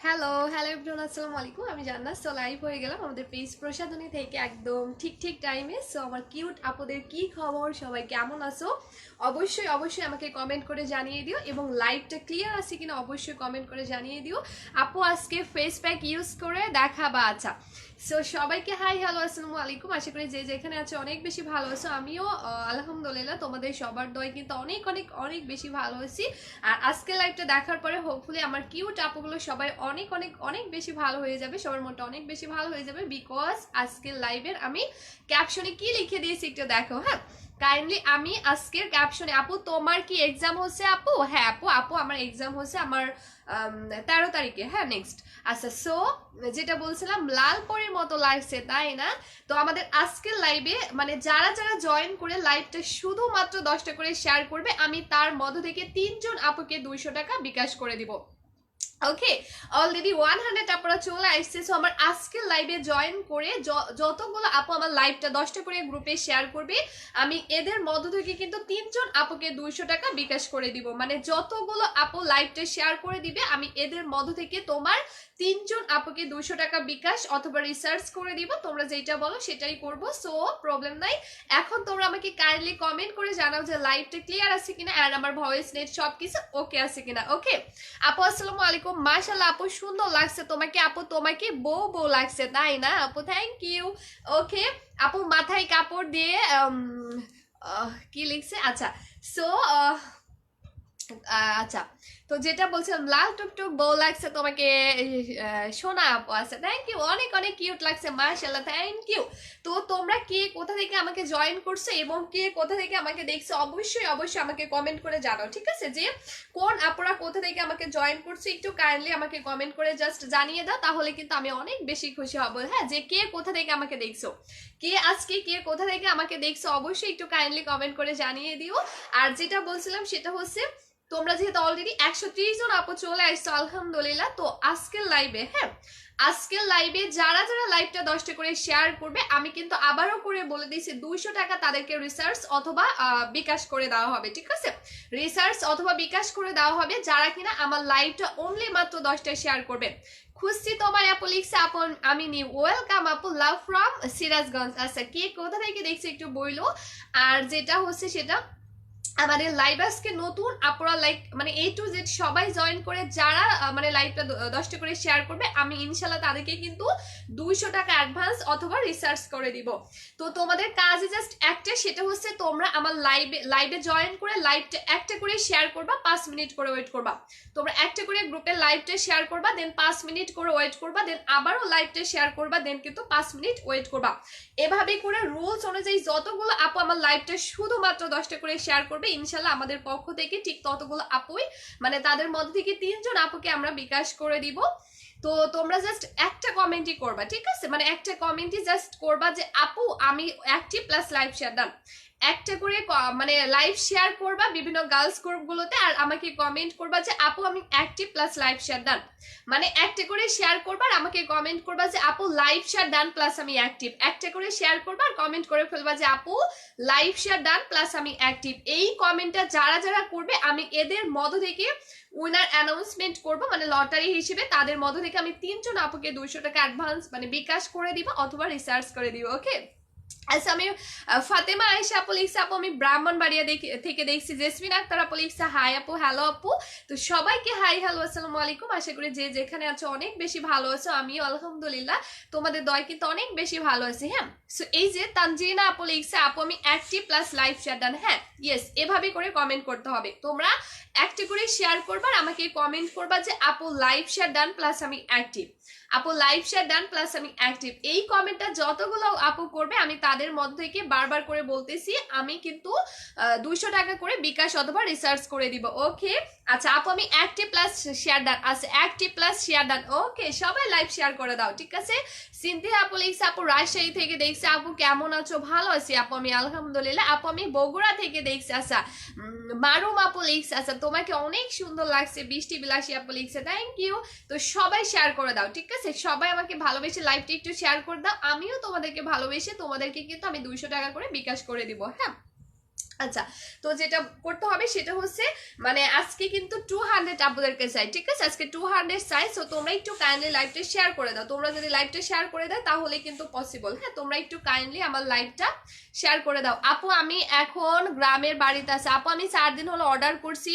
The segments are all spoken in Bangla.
হ্যালো হ্যালো এভরিওয়ান, আসসালামু আলাইকুম। আমি জান্নাত। সো লাইভ হয়ে গেলাম আমাদের পেজ প্রসাধনী থেকে একদম ঠিক ঠিক টাইমে। সো আমার কিউট আপুদের কি খবর, সবাই কেমন আছো? অবশ্যই অবশ্যই আমাকে কমেন্ট করে জানিয়ে দিও, এবং লাইভটা ক্লিয়ার আছে কিনা অবশ্যই কমেন্ট করে জানিয়ে দিও। আপু আজকে ফেস প্যাক ইউজ করে দেখাবা? আচ্ছা, সো সবাইকে হাই হ্যালো আসসালামু আলাইকুম। আশা করি যে যেখানে আছো অনেক বেশি ভালো আছো। আমিও আলহামদুলিল্লাহ তোমাদের সবার দয় কিন্তু অনেক অনেক অনেক বেশি ভালো আছি। আর আজকে লাইভটা দেখার পরে হোপফুলি আমার কিউট আপুগুলো সবাই অনেক অনেক অনেক বেশি ভালো হয়ে যাবে, সবার মনটা অনেক বেশি ভালো হয়ে যাবে। বিকজ আজকের লাইভের আমি ক্যাপশনে কি লিখে দিয়েছি একটু দেখো। হ্যাঁ, কাইন্ডলি আমি আজকের ক্যাপশনে, আপু তোমার কি এক্সাম হচ্ছে? আপু হ্যাঁ আপু, আপু আমার এক্সাম হচ্ছে আমার 13 তারিখে। হ্যাঁ নেক্সট। আচ্ছা, সো যেটা বলছিলাম, লাল পরীর মতো লাগছে তাই না? তো আমাদের আজকের লাইভে মানে যারা যারা জয়েন করে লাইভটা শুধুমাত্র 10টা করে শেয়ার করবে, আমি তার মধ্য থেকে 3জন আপুকে 200 টাকা বিকাশ করে দিব। ওকে, অলরেডি 100 আপনারা চলে আসছে। সো আমার আজকের লাইভে জয়েন করে যতগুলো আপু আমার লাইভটা 10টা করে গ্রুপে শেয়ার করবে, আমি এদের মধ্য থেকে কিন্তু 3জন আপুকে 200 টাকা বিকাশ করে দিব। মানে যতগুলো আপু লাইভটা শেয়ার করে দিবে, আমি এদের মধ্য থেকে তোমার 3জন আপুকে 200 টাকা বিকাশ অথবা রিসার্চ করে দিব। তোমরা যেটা বলো সেটাই করবো, সো প্রবলেম নাই। এখন তোমরা আমাকে কাইন্ডলি কমেন্ট করে জানাও যে লাইভটা ক্লিয়ার আছে কিনা, আর আমার ভয়েস নেট সবকিছু ওকে আছে কিনা। ওকে আপু, আসসালামু আলাইকুম। মাশাআল্লাহ আপু, সুন্দর লাগছে তোমাকে। আপু তোমাকে বউ বউ লাগছে তাই না? আপু থ্যাংক ইউ। ওকে আপু, মাথায় কাপড় দিয়ে কি লিখছে? আচ্ছা, সো আচ্ছা, তো যেটা বলছিলাম, লাল টুকটুক বউ লাগছে তোমাকে। সোনা আপু আছে, থ্যাংক ইউ। অনেক অনেক কিউট লাগছে, মাশাআল্লাহ, থ্যাংক ইউ। তো তোমরা কে কোথা থেকে আমাকে জয়েন করছো এবং কে কোথা থেকে আমাকে দেখছো, অবশ্যই অবশ্যই আমাকে কমেন্ট করে জানাও। ঠিক আছে, যে কোন আপুরা কোথা থেকে আমাকে জয়েন করছো একটু কাইন্ডলি আমাকে কমেন্ট করে জাস্ট জানিয়ে দাও, তাহলে কিন্তু আমি অনেক বেশি খুশি হব। হ্যাঁ, যে কে কোথা থেকে আমাকে দেখছো, কে আজকে কে কোথা থেকে আমাকে দেখছো, অবশ্যই একটু কাইন্ডলি কমেন্ট করে জানিয়ে দিও। আর যেটা বলছিলাম সেটা হচ্ছে, তোমরা যেহেতু অলরেডি 130জন আপু চলে আসছো আলহামদুলিল্লাহ, তো আজকের লাইভে, হ্যাঁ আজকের লাইভে যারা যারা লাইভটা 10টা করে শেয়ার করবে, আমি কিন্তু আবারও করে বলে দিয়েছি 200 টাকা তাদেরকে রিসার্চ অথবা বিকাশ করে দেওয়া হবে। ঠিক আছে, রিসার্চ অথবা বিকাশ করে দেওয়া হবে যারা কিনা আমার লাইভটা অনলি মাত্র 10টা শেয়ার করবে। খুশি তোমার আপু লিখছে, আপন আমি নিউ ওয়েলকাম আপু, লাভ ফ্রম সিরাজগঞ্জ। আচ্ছা, কে কোথা থেকে দেখছে একটু বইলো। আর যেটা হচ্ছে সেটা, আমাদের লাইভ আজকে নতুন আপুরা লাইক মানে A to Z সবাই জয়েন করে যারা মানে লাইভটা 10টা করে শেয়ার করবে, আমি ইনশাল্লাহ তাদেরকে কিন্তু 200 টাকা অ্যাডভান্স অথবা রিসার্চ করে দিব। তো তোমাদের কাজে জাস্ট একটা, সেটা হচ্ছে তোমরা আমার লাইভে জয়েন করে লাইভটা একটা করে শেয়ার করবা, 5 মিনিট করে ওয়েট করবা। তোমরা একটা করে গ্রুপে লাইভটা শেয়ার করবা, দেন 5 মিনিট করে ওয়েট করবা, দেন আবারও লাইভটা শেয়ার করবা, দেন কিন্তু 5 মিনিট ওয়েট করবা। এভাবে করে রুলস অনুযায়ী যতগুলো আপু আমার লাইভটা শুধুমাত্র 10টা করে শেয়ার করবে, ইনশাল্লাহ আমাদের পক্ষ থেকে ঠিক ততগুলো আপুই মানে তাদের মধ্যে থেকে 3জন আপুকে আমরা বিকাশ করে দিব। তো তোমরা জাস্ট একটা কমেন্টই করবা, ঠিক আছে? মানে একটা কমেন্টই জাস্ট করবা যে আপু আমি active plus live share done. একটা করে মানে লাইভ শেয়ার করবা বিভিন্ন গার্লস গ্রুপগুলোতে, আর আমাকে কমেন্ট করবা যে আপু আমি active plus live share done. মানে একটা করে শেয়ার করবা আর আমাকে কমেন্ট করবা যে আপু লাইভ শেয়ার ডান প্লাস আমি অ্যাক্টিভ। একটা করে শেয়ার করবা আর কমেন্ট করে ফেলবা যে আপু লাইভ শেয়ার ডান প্লাস আমি অ্যাক্টিভ। এই কমেন্টটা যারা যারা করবে, আমি এদের মধ্য থেকে উইনার অ্যানাউন্সমেন্ট করব, মানে লটারি হিসেবে তাদের মধ্য থেকে আমি 3জন আপুকে 200 টাকা অ্যাডভান্স মানে বিকাশ করে দিব অথবা রিসার্চ করে দিব। ওকে, আচ্ছা, আমি ফাতেমা আয়েশা আপু লিখছে, আপু আমি ব্রাহ্মণবাড়িয়া থেকে দেখছি। জেসমিন আক্তার আপু লিখছে হাই আপু, হ্যালো আপু। তো সবাইকে হাই হ্যালো আসসালামু আলাইকুম। আশা করি যে যেখানে আছো অনেক বেশি ভালো আছো, আমিও আলহামদুলিল্লাহ তোমাদের দয় কিন্তু অনেক বেশি ভালো আছি। হ্যাঁ, সো এই যে তানজিনা আপু লিখছে, আপু আমি active plus live share done. হ্যাঁ ইয়েস, এভাবে করে কমেন্ট করতে হবে। তোমরা একটা করে শেয়ার করবা, আমাকে কমেন্ট করবা যে আপু লাইভ শেয়ার ডান প্লাস আমি অ্যাক্টিভ, আপু লাইভ শেয়ার ডান প্লাস আমি অ্যাক্টিভ। এই কমেন্টটা যতগুলো আপু করবে, আমি তাদের মধ্যে থেকে বারবার করে বলতেছি আমি কিন্তু 200 টাকা করে বিকাশ অথবা রিসার্চ করে দিব। ওকে, আচ্ছা আপু আমি অ্যাক্টিভ প্লাস শেয়ার ডান। আচ্ছা, অ্যাক্টিভ প্লাস শেয়ার ডান। ওকে, সবাই লাইভ শেয়ার করে দাও। ঠিক আছে, সিনথিয়া আপু লিখছে, আপু রাজশাহী থেকে দেখছি। আপু কেমন আছো? ভালো আছি আপু আমি আলহামদুলিল্লাহ। আপু আমি বগুড়া থেকে দেখছি। আচ্ছা, মারুম আপু লিখছে, আচ্ছা তোমাকে অনেক সুন্দর লাগছে। বৃষ্টি বিলাসী আপু লিখছে, থ্যাংক ইউ। তো সবাই শেয়ার করে দাও। ঠিক আছে, সবাই আমাকে ভালোবেসে লাইভটা একটু শেয়ার করে দাও, আমিও তোমাদেরকে ভালোবেসে তোমাদেরকে কিন্তু আমি 200 টাকা করে বিকাশ করে দিব। হ্যাঁ, আচ্ছা, তো যেটা করতে হবে সেটা হচ্ছে মানে আজকে কিন্তু 200 আপুদেরকে চাই, ঠিক আছে? আজকে 200 চাই। সো তোমরা একটু কাইন্ডলি লাইভটা শেয়ার করে দাও। তোমরা যদি লাইভটা শেয়ার করে দাও তাহলে কিন্তু পসিবল। হ্যাঁ, তোমরা একটু কাইন্ডলি আমার লাইভটা শেয়ার করে দাও। আপু আমি এখন গ্রামের বাড়িতে আছি। আপু আমি 4 দিন হলো অর্ডার করছি,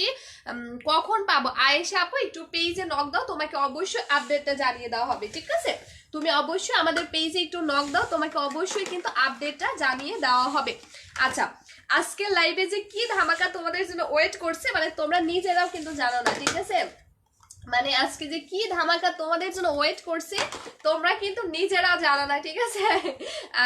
কখন পাবো? আয়েশা আপু একটু পেজে নক দাও, তোমাকে অবশ্যই আপডেটটা জানিয়ে দেওয়া হবে, ঠিক আছে? তুমি অবশ্যই আমাদের পেজে একটু নক দাও, তোমাকে অবশ্যই কিন্তু আপডেটটা জানিয়ে দেওয়া হবে। আচ্ছা, আজকে লাইভে যে কি ধামাকা তোমাদের জন্য ওয়েট করছে মানে তোমরা নিজেরাও কিন্তু জানো না, ঠিক আছে? মানে আজকে যে কি ধামাকা তোমাদের জন্য ওয়েট করছে তোমরা কিন্তু নিজেরা জানো না, ঠিক আছে?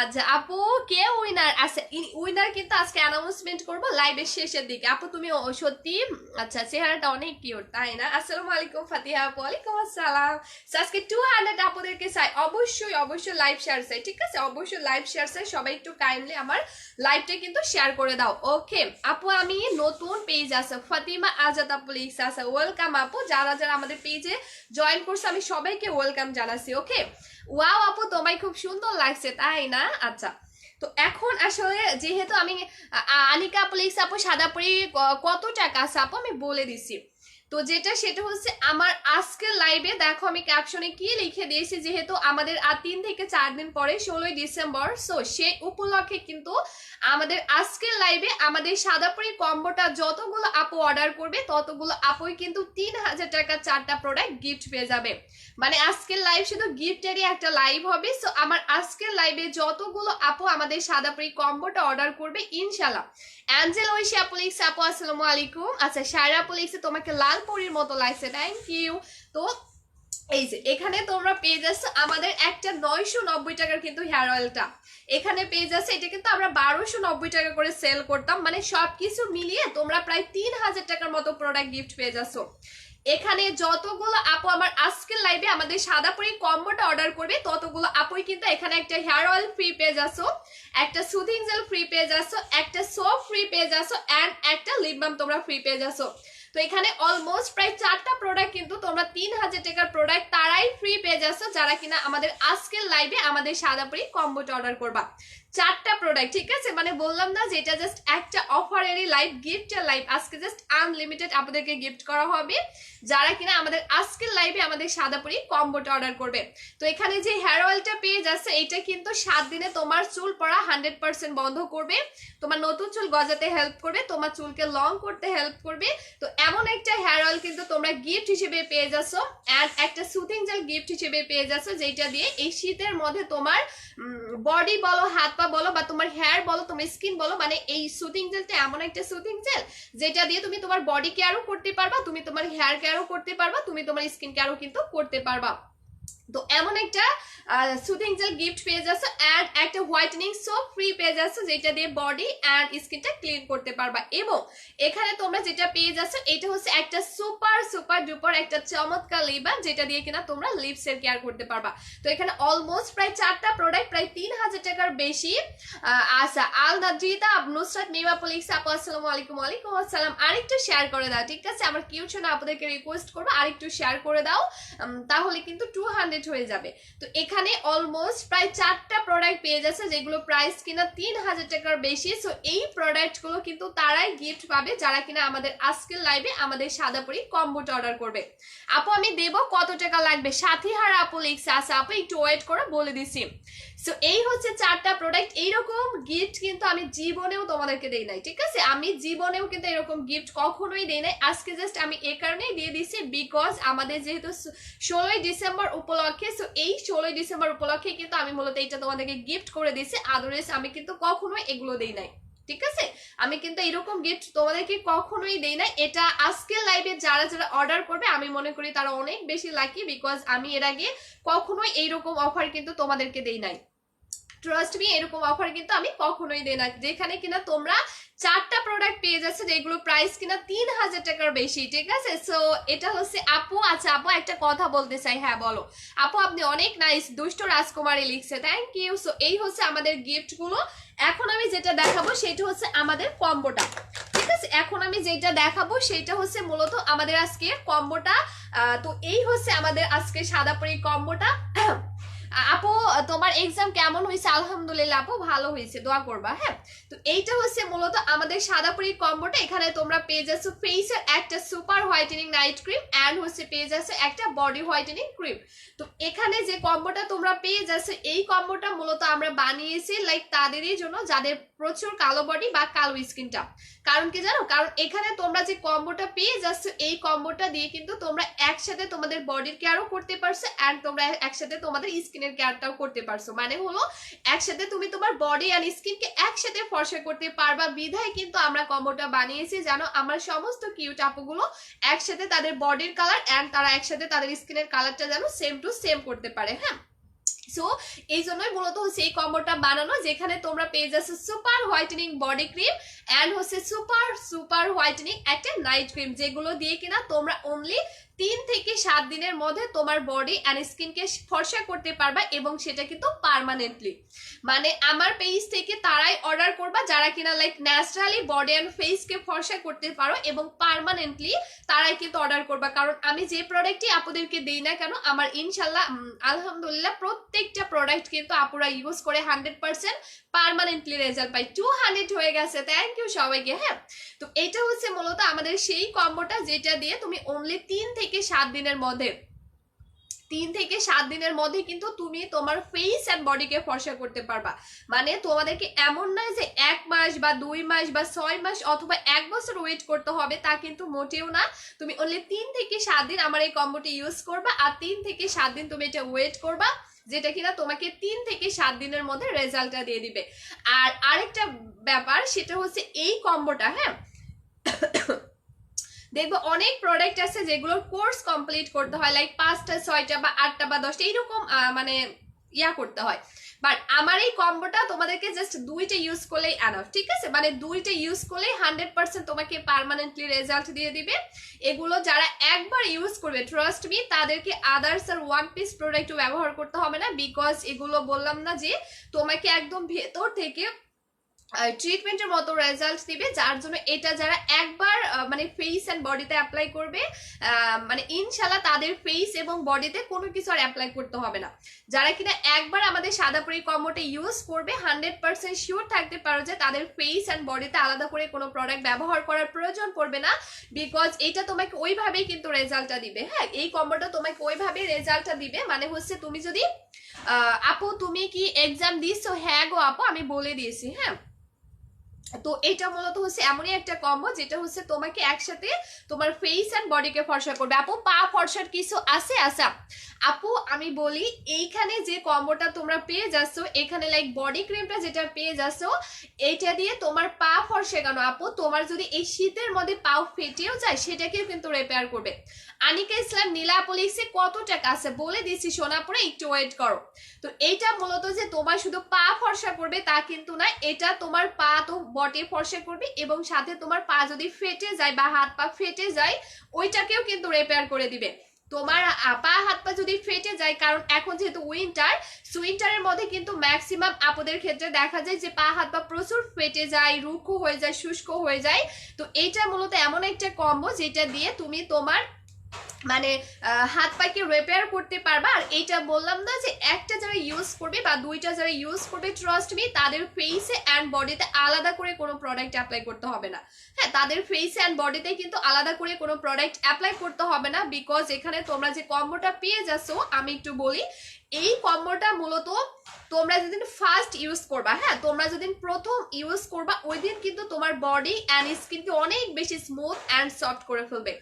আচ্ছা আপু, কে উইনার আছে? উইনার কিন্তু আজকে অ্যানাউন্সমেন্ট করব লাইভের শেষের দিকে। আপু তুমি সত্যি আচ্ছা চেহারাটা অনেক কিউট, তাই না? আসসালামু আলাইকুম ফাতিহা আপু। ওয়ালাইকুম আসসালাম। আজকে 200 আপুদেরকে চাই, অবশ্যই অবশ্যই লাইভ শেয়ার চাই, ঠিক আছে? অবশ্যই লাইভ শেয়ার চাই। সবাই একটু কাইন্ডলি আমার লাইভটা কিন্তু শেয়ার করে দাও। ওকে আপু, আমি নতুন পেজ আছে ফাতিমা আজাদ আপু লিখছে, আছে ওয়েলকাম আপু। যারা যারা আমাদের পেজে জয়েন করছে আমি সবাইকে ওয়েলকাম জানাচ্ছি। ওকে, ওয়াও আপু তোমায় খুব সুন্দর লাগছে, তাই না? আচ্ছা, তো এখন আসলে যেহেতু আমি আনিকা আপু লিখছে আপু সাদাপুরি কত টাকা আছে আপু আমি বলে দিছি। তো যেটা সেটা হচ্ছে আমার আজকের লাইভে দেখো আমি ক্যাপশনে কি লিখে দিয়েছি, যেহেতু আমাদের আর 3 থেকে 4 দিন পরে 16ই ডিসেম্বর, সো সেই উপলক্ষে কিন্তু আমাদের আজকের লাইভে আমাদের সাদাপুরি কম্বোটা যতগুলো আপু অর্ডার করবে ততগুলো আপুই কিন্তু 3000 টাকা 4টা প্রোডাক্ট গিফট পেয়ে যাবে। মানে আজকের লাইভ শুধু গিফটেরই একটা লাইভ হবে। সো আমার আজকের লাইভে যতগুলো আপু আমাদের সাদাপুরি কম্বোটা অর্ডার করবে ইনশাল্লাহ। অ্যাঞ্জেল ঐশী আপু লিখছে আপু আসসালামু আলাইকুম। আচ্ছা সায়রা আপু লিখছে তোমাকে লাল পরীর মতো লাগছে, থ্যাংক ইউ। তো এই যে এখানে তোমরা পেয়ে যাচ্ছ আমাদের একটা 990 টাকার কিন্তু হেয়ার অয়েলটা এখানে পেয়ে যাচ্ছে। এটা কিন্তু আমরা 1290 টাকা করে সেল করতাম, মানে সবকিছু মিলিয়ে তোমরা প্রায় 3000 টাকার মতো প্রোডাক্ট গিফট পেয়ে যাচ্ছ। এখানে যতগুলো আপু আমার আজকের লাইভে আমাদের সাদাপুরি কম্বোটা অর্ডার করবে ততগুলো আপুই কিন্তু এখানে একটা হেয়ার অয়েল ফ্রি পেয়ে যাচ্ছ, একটা সুদিং জেল ফ্রি পেয়ে যাচ্ছ, একটা সোপ ফ্রি পেয়ে যাচ্ছ, অ্যান্ড একটা লিপ বাম তোমরা ফ্রি পেয়ে যাচ্ছ। তো এখানে অলমোস্ট প্রায় 4টা প্রোডাক্ট কিন্তু তোমরা 3000 টাকার প্রোডাক্ট তারাই ফ্রি পেয়ে যাচ্ছ যারা কিনা আমাদের আজকের লাইভে আমাদের সাদাপুরি কম্বোটা অর্ডার করবা। 4টা প্রোডাক্ট, ঠিক আছে? মানে বললাম না যে এটা জাস্ট একটা অফারেরই লাইভ, গিফটের লাইভ। আজকে জাস্ট আনলিমিটেড আপনাদেরকে গিফট করা হবে যারা কিনা আমাদের আজকের লাইভে আমাদের সাদাপুরি কম্বোটা অর্ডার করবে। তো এখানে যে হেয়ার অয়েলটা পেয়ে যাচ্ছে এটা কিন্তু 7 দিনে তোমার চুল পড়া 100% বন্ধ করবে, তোমার নতুন চুল গজাতে হেল্প করবে, তোমার চুলকে লং করতে হেল্প করবে। তো এমন একটা হেয়ার অয়েল কিন্তু তোমরা গিফট হিসেবে পেয়ে যাচ্ছ, অ্যান্ড একটা সুদিং জেল গিফট হিসেবে পেয়ে যাচ্ছ, যেটা দিয়ে এই শীতের মধ্যে তোমার বডি বলো, হাত পা বলো, বা তোমার হেয়ার বলো, তোমার স্কিন বলো, মানে এই সুদিং জেলটা এমন একটা সুদিং জেল যেটা দিয়ে তুমি তোমার বডি কেয়ারও করতে পারবা, তুমি তোমার হেয়ার কেয়ারও করতে পারবা, তুমি তোমার স্কিন কেয়ারও কিন্তু করতে পারবা। তো এমন একটা সুদিং জেল গিফট পেয়ে যাচ্ছ, অ্যান্ড একটা হোয়াইটেনিং সোপ ফ্রি পেয়ে যাচ্ছ যেটা দিয়ে বডি অ্যান্ড স্কিনটা ক্লিন করতে পারবা। এবং এখানে তোমরা যেটা পেয়ে যাচ্ছ এটা হচ্ছে একটা সুপার সুপার ডুপার একটা চমৎকার লিপবাম যেটা দিয়ে কিনা তোমরা লিপসের কেয়ার করতে পারবা। তো এখানে অলমোস্ট প্রায় 4টা প্রোডাক্ট প্রায় 3000 টাকার বেশি। আচ্ছা আল নাজিদা নুসরাত মিমা পুলিশ আপু আসসালামু আলাইকুম। ওয়ালাইকুম আসসালাম। আরেকটু শেয়ার করে দাও, ঠিক আছে? আমার কিউট শোনা আপনাদেরকে রিকোয়েস্ট করবো আরেকটু শেয়ার করে দাও, তাহলে কিন্তু 200 হয়ে যাবে। তো এখানে অলমোস্ট প্রায় 4টা প্রোডাক্ট পেয়ে যাচ্ছে যেগুলো প্রাইস কিনা 3000 টাকার বেশি। সো এই প্রোডাক্ট গুলো কিন্তু তারাই গিফট পাবে যারা কিনা আমাদের আজকের লাইভে আমাদের সাদাপুরি কম্বোটা অর্ডার করবে। আপু আমি দেব কত টাকা লাগবে? সাথীহার আপু লিখছে, আচ্ছা আপু একটু ওয়েট করে বলে দিছি। সো এই হচ্ছে 4টা প্রোডাক্ট। এইরকম গিফট কিন্তু আমি জীবনেও তোমাদেরকে দেই নাই, ঠিক আছে? আমি জীবনেও কিন্তু এরকম গিফট কখনোই দেই নাই। আজকে জাস্ট আমি এই কারণেই দিয়ে দিছি বিকজ আমাদের যেহেতু 16ই ডিসেম্বর উপলক্ষে, সো এই 16ই ডিসেম্বর উপলক্ষে কিন্তু আমি মূলত এটা তোমাদেরকে গিফট করে দিছি। আদারওয়াইজ আমি কিন্তু কখনোই এগুলো দেই নাই, ঠিক আছে? আমি কিন্তু এরকম গিফট তোমাদেরকে কখনোই দেই না। এটা আজকের লাইভে যারা যারা অর্ডার করবে আমি মনে করি তারা অনেক বেশি লাকি, বিকজ আমি এর আগে কখনোই এইরকম অফার কিন্তু তোমাদেরকে দেই নাই। ট্রাস্ট মি, এরকম অফার কিন্তু আমি কখনোই দেই না যেখানে কিনা তোমরা 4টা প্রোডাক্ট পেয়ে যাচ্ছে যেগুলো প্রাইস কিনা 3000 টাকার বেশি, ঠিক আছে? সো এটা হচ্ছে আপু। আচ্ছা আপু একটা কথা বলতে চাই, হ্যাঁ বলো আপু। আপনি অনেক নাইস, দুষ্ট রাজকুমারী লিখছে, থ্যাংক ইউ। সো এই হচ্ছে আমাদের গিফট গুলো। এখন আমি যেটা দেখাবো সেটা হচ্ছে আমাদের কম্বোটা, ঠিক আছে? এখন আমি যেটা দেখাবো সেটা হচ্ছে মূলত আমাদের আজকে কম্বোটা। তো এই হচ্ছে আমাদের আজকে সাদাপুরি কম্বোটা। আপু তোমার এক্সাম কেমন হয়েছে? আলহামদুলিল্লাহ আপু ভালো হয়েছে, দোয়া করবা। হ্যাঁ, তো এইটা হচ্ছে মূলত আমাদের সাদাপুরি কম্বোটা। এখানে তোমরা পেয়ে যাচ্ছ ফেসের একটা super whitening night cream and হচ্ছে পেয়ে যাচ্ছ একটা বডি হোয়াইটেনিং ক্রিম। তো এখানে যে কম্বোটা তোমরা পেয়ে যাচ্ছ, এই কম্বোটা মূলত আমরা বানিয়েছি লাইক তাদেরই জন্য যাদের প্রচুর কালো বডি বা কালো স্কিনটা। কারণ কি জানো, কারণ এখানে তোমরা যে কম্বোটা পেয়ে যাচ্ছ, এই কম্বোটা দিয়ে কিন্তু তোমরা একসাথে তোমাদের বডির কেয়ারও করতে পারছো এন্ড তোমরা একসাথে তোমাদের স্কিনের কেয়ারটাও করতে পারছো। মানে হলো একসাথে তুমি তোমার বডি এন্ড স্কিনকে একসাথে ফর্সা করতে পারবা। বিধায় কিন্তু আমরা কম্বোটা বানিয়েছি যেন আমার সমস্ত কিউট আপুগুলো একসাথে তাদের বডির কালার এন্ড তারা একসাথে তাদের স্কিনের কালারটা যেন সেম টু সেম করতে পারে। হ্যাঁ, সো এই জন্যই মূলত হচ্ছে এই কম্বোটা বানানো, যেখানে তোমরা পেয়ে যাচ্ছ super whitening body cream and হচ্ছে সুপার সুপার হোয়াইটেনিং একটা নাইট ক্রিম, যেগুলো দিয়ে কিনা তোমরা অনলি 3 থেকে 7 দিনের মধ্যে তোমার বডি এন্ড স্কিনকে ফর্সা করতে পারবা, এবং সেটা কিন্তু পার্মানেন্টলি। মানে আমার পেজ থেকে তারাই অর্ডার করবা যারা কিনা লাইক ন্যাচারালি বডি এন্ড ফেসকে ফর্সা করতে পারো, এবং পার্মানেন্টলি তারাই কিন্তু অর্ডার করবা। কারণ আমি যে প্রোডাক্টই আপুদেরকে দেই না কেন, আমার ইনশাল্লাহ আলহামদুলিল্লাহ প্রত্যেকটা প্রোডাক্ট কিন্তু আপুরা ইউজ করে 100% পার্মানেন্টলি রেজাল্ট পাই। 200 হয়ে গেছে, থ্যাংক ইউ সবাইকে। হ্যাঁ, তো এটা হচ্ছে মূলত আমাদের সেই কম্বোটা যেটা দিয়ে তুমি অনলি 3 থেকে 7 দিনের মধ্যে 3 থেকে 7 দিনের মধ্যে কিন্তু তুমি তোমার ফেস এন্ড বডিকে ফর্সা করতে পারবা। মানে তোমাদেরকে এমন নয় যে 1 মাস বা 2 মাস বা 6 মাস অথবা 1 বছর ওয়েট করতে হবে, তা কিন্তু মোটেও না। তুমি অনলি 3 থেকে 7 দিন আমার এই কম্বোটি ইউজ করবা, আর 3 থেকে 7 দিন তুমি এটা ওয়েট করবা, যেটা কিনা তোমাকে 3 থেকে 7 দিনের মধ্যে রেজাল্টটা দিয়ে দিবে। আর আরেকটা ব্যাপার সেটা হচ্ছে এই কম্বোটা, হ্যাঁ দেখবো অনেক প্রোডাক্ট আছে যেগুলোর কোর্স কমপ্লিট করতে হয়, লাইক 5টা 6টা বা 8টা বা 10টা এইরকম মানে ইয়া করতে হয়। বাট আমার এই কম্বোটা তোমাদেরকে জাস্ট 2টা ইউজ করলেই এনাফ, ঠিক আছে? মানে 2টা ইউজ করলেই 100% তোমাকে পার্মানেন্টলি রেজাল্ট দিয়ে দিবে। এগুলো যারা একবার ইউজ করবে, ট্রাস্ট মি, তাদেরকে আদার্স আর ওয়ান পিস প্রোডাক্ট ব্যবহার করতে হবে না, বিকজ এগুলো বললাম না যে তোমাকে একদম ভেতর থেকে ট্রিটমেন্টের মতো রেজাল্ট দিবে, যার জন্য এটা যারা একবার মানে ফেস এন্ড বডিতে অ্যাপ্লাই করবে, মানে ইনশাল্লাহ তাদের ফেস এবং বডিতে কোনো কিছু আর অ্যাপ্লাই করতে হবে না। যারা কিনা একবার আমাদের সাদাপুরি কম্বোটা ইউজ করবে 100% শিওর থাকতে পারো যে তাদের ফেস এন্ড বডিতে আলাদা করে কোনো প্রোডাক্ট ব্যবহার করার প্রয়োজন পড়বে না, বিকজ এটা তোমাকে ওইভাবেই কিন্তু রেজাল্টটা দিবে। হ্যাঁ, এই কম্বোটা তোমাকে ওইভাবেই রেজাল্টটা দিবে। মানে হচ্ছে তুমি যদি আপু তুমি কি এক্সাম দিচ্ছ? হ্যাঁ গো আপু, আমি বলে দিয়েছি। হ্যাঁ, তো এটা মূলত হচ্ছে এমনই একটা কম্বো যেটা হচ্ছে তোমাকে একসাথে তোমার ফেস এন্ড বডিকে ফর্সা করবে। আপু পা ফর্সার কিছু আছে? আচ্ছা আপু আমি বলি, এইখানে যে কম্বোটা তোমরা পেয়ে যাচ্ছ, এখানে লাইক বডি ক্রিমটা যেটা পেয়ে যাচ্ছ, এইটা দিয়ে তোমার পা ফর্সা কেন আপু, তোমার যদি এই শীতের মধ্যে পাও ফেটেও যায় সেটাকেও কিন্তু রিপেয়ার করবে। আনিকা ইসলাম নীলা পুলিশে কত টাকা আছে বলে দিচ্ছি, সোনাপুরে একটু ওয়েট করো। তো এইটা মূলত যে তোমার শুধু পা ফর্সা করবে তা কিন্তু না, এটা তোমার পা তো বডি ফর্সা করবে, এবং সাথে তোমার পা যদি ফেটে যায় বা হাত পা ফেটে যায় ওইটাকেও কিন্তু রিপেয়ার করে দিবে। তোমার পা হাত পা যদি ফেটে যায়, কারণ এখন যেহেতু উইন্টারের মধ্যে কিন্তু ম্যাক্সিমাম আপুদের ক্ষেত্রে দেখা যায় যে পা হাত পা প্রচুর ফেটে যায়, রুক্ষ হয়ে যায়, শুষ্ক হয়ে যায়। তো এইটা মূলত এমন একটা কম্বো যেটা দিয়ে তুমি তোমার মানে হাত পাকে রিপেয়ার করতে পারবা। আর এইটা বললাম না যে একটা যারা ইউজ করবে বা 2টা যারা ইউজ করবে, ট্রাস্ট মি, তাদের ফেসে এন্ড বডিতে আলাদা করে কোনো প্রোডাক্ট অ্যাপ্লাই করতে হবে না। হ্যাঁ, তাদের ফেসে এন্ড বডিতে কিন্তু আলাদা করে কোনো প্রোডাক্ট অ্যাপ্লাই করতে হবে না, বিকজ এখানে তোমরা যে কম্বোটা পেয়ে যাচ্ছ, আমি একটু বলি, এই কম্বোটা মূলত তোমরা যেদিন ফার্স্ট ইউজ করবা, হ্যাঁ তোমরা যেদিন প্রথম ইউজ করবা, ওই দিন কিন্তু তোমার বডি এন্ড স্কিনকে অনেক বেশি স্মুথ এন্ড সফট করে ফেলবে।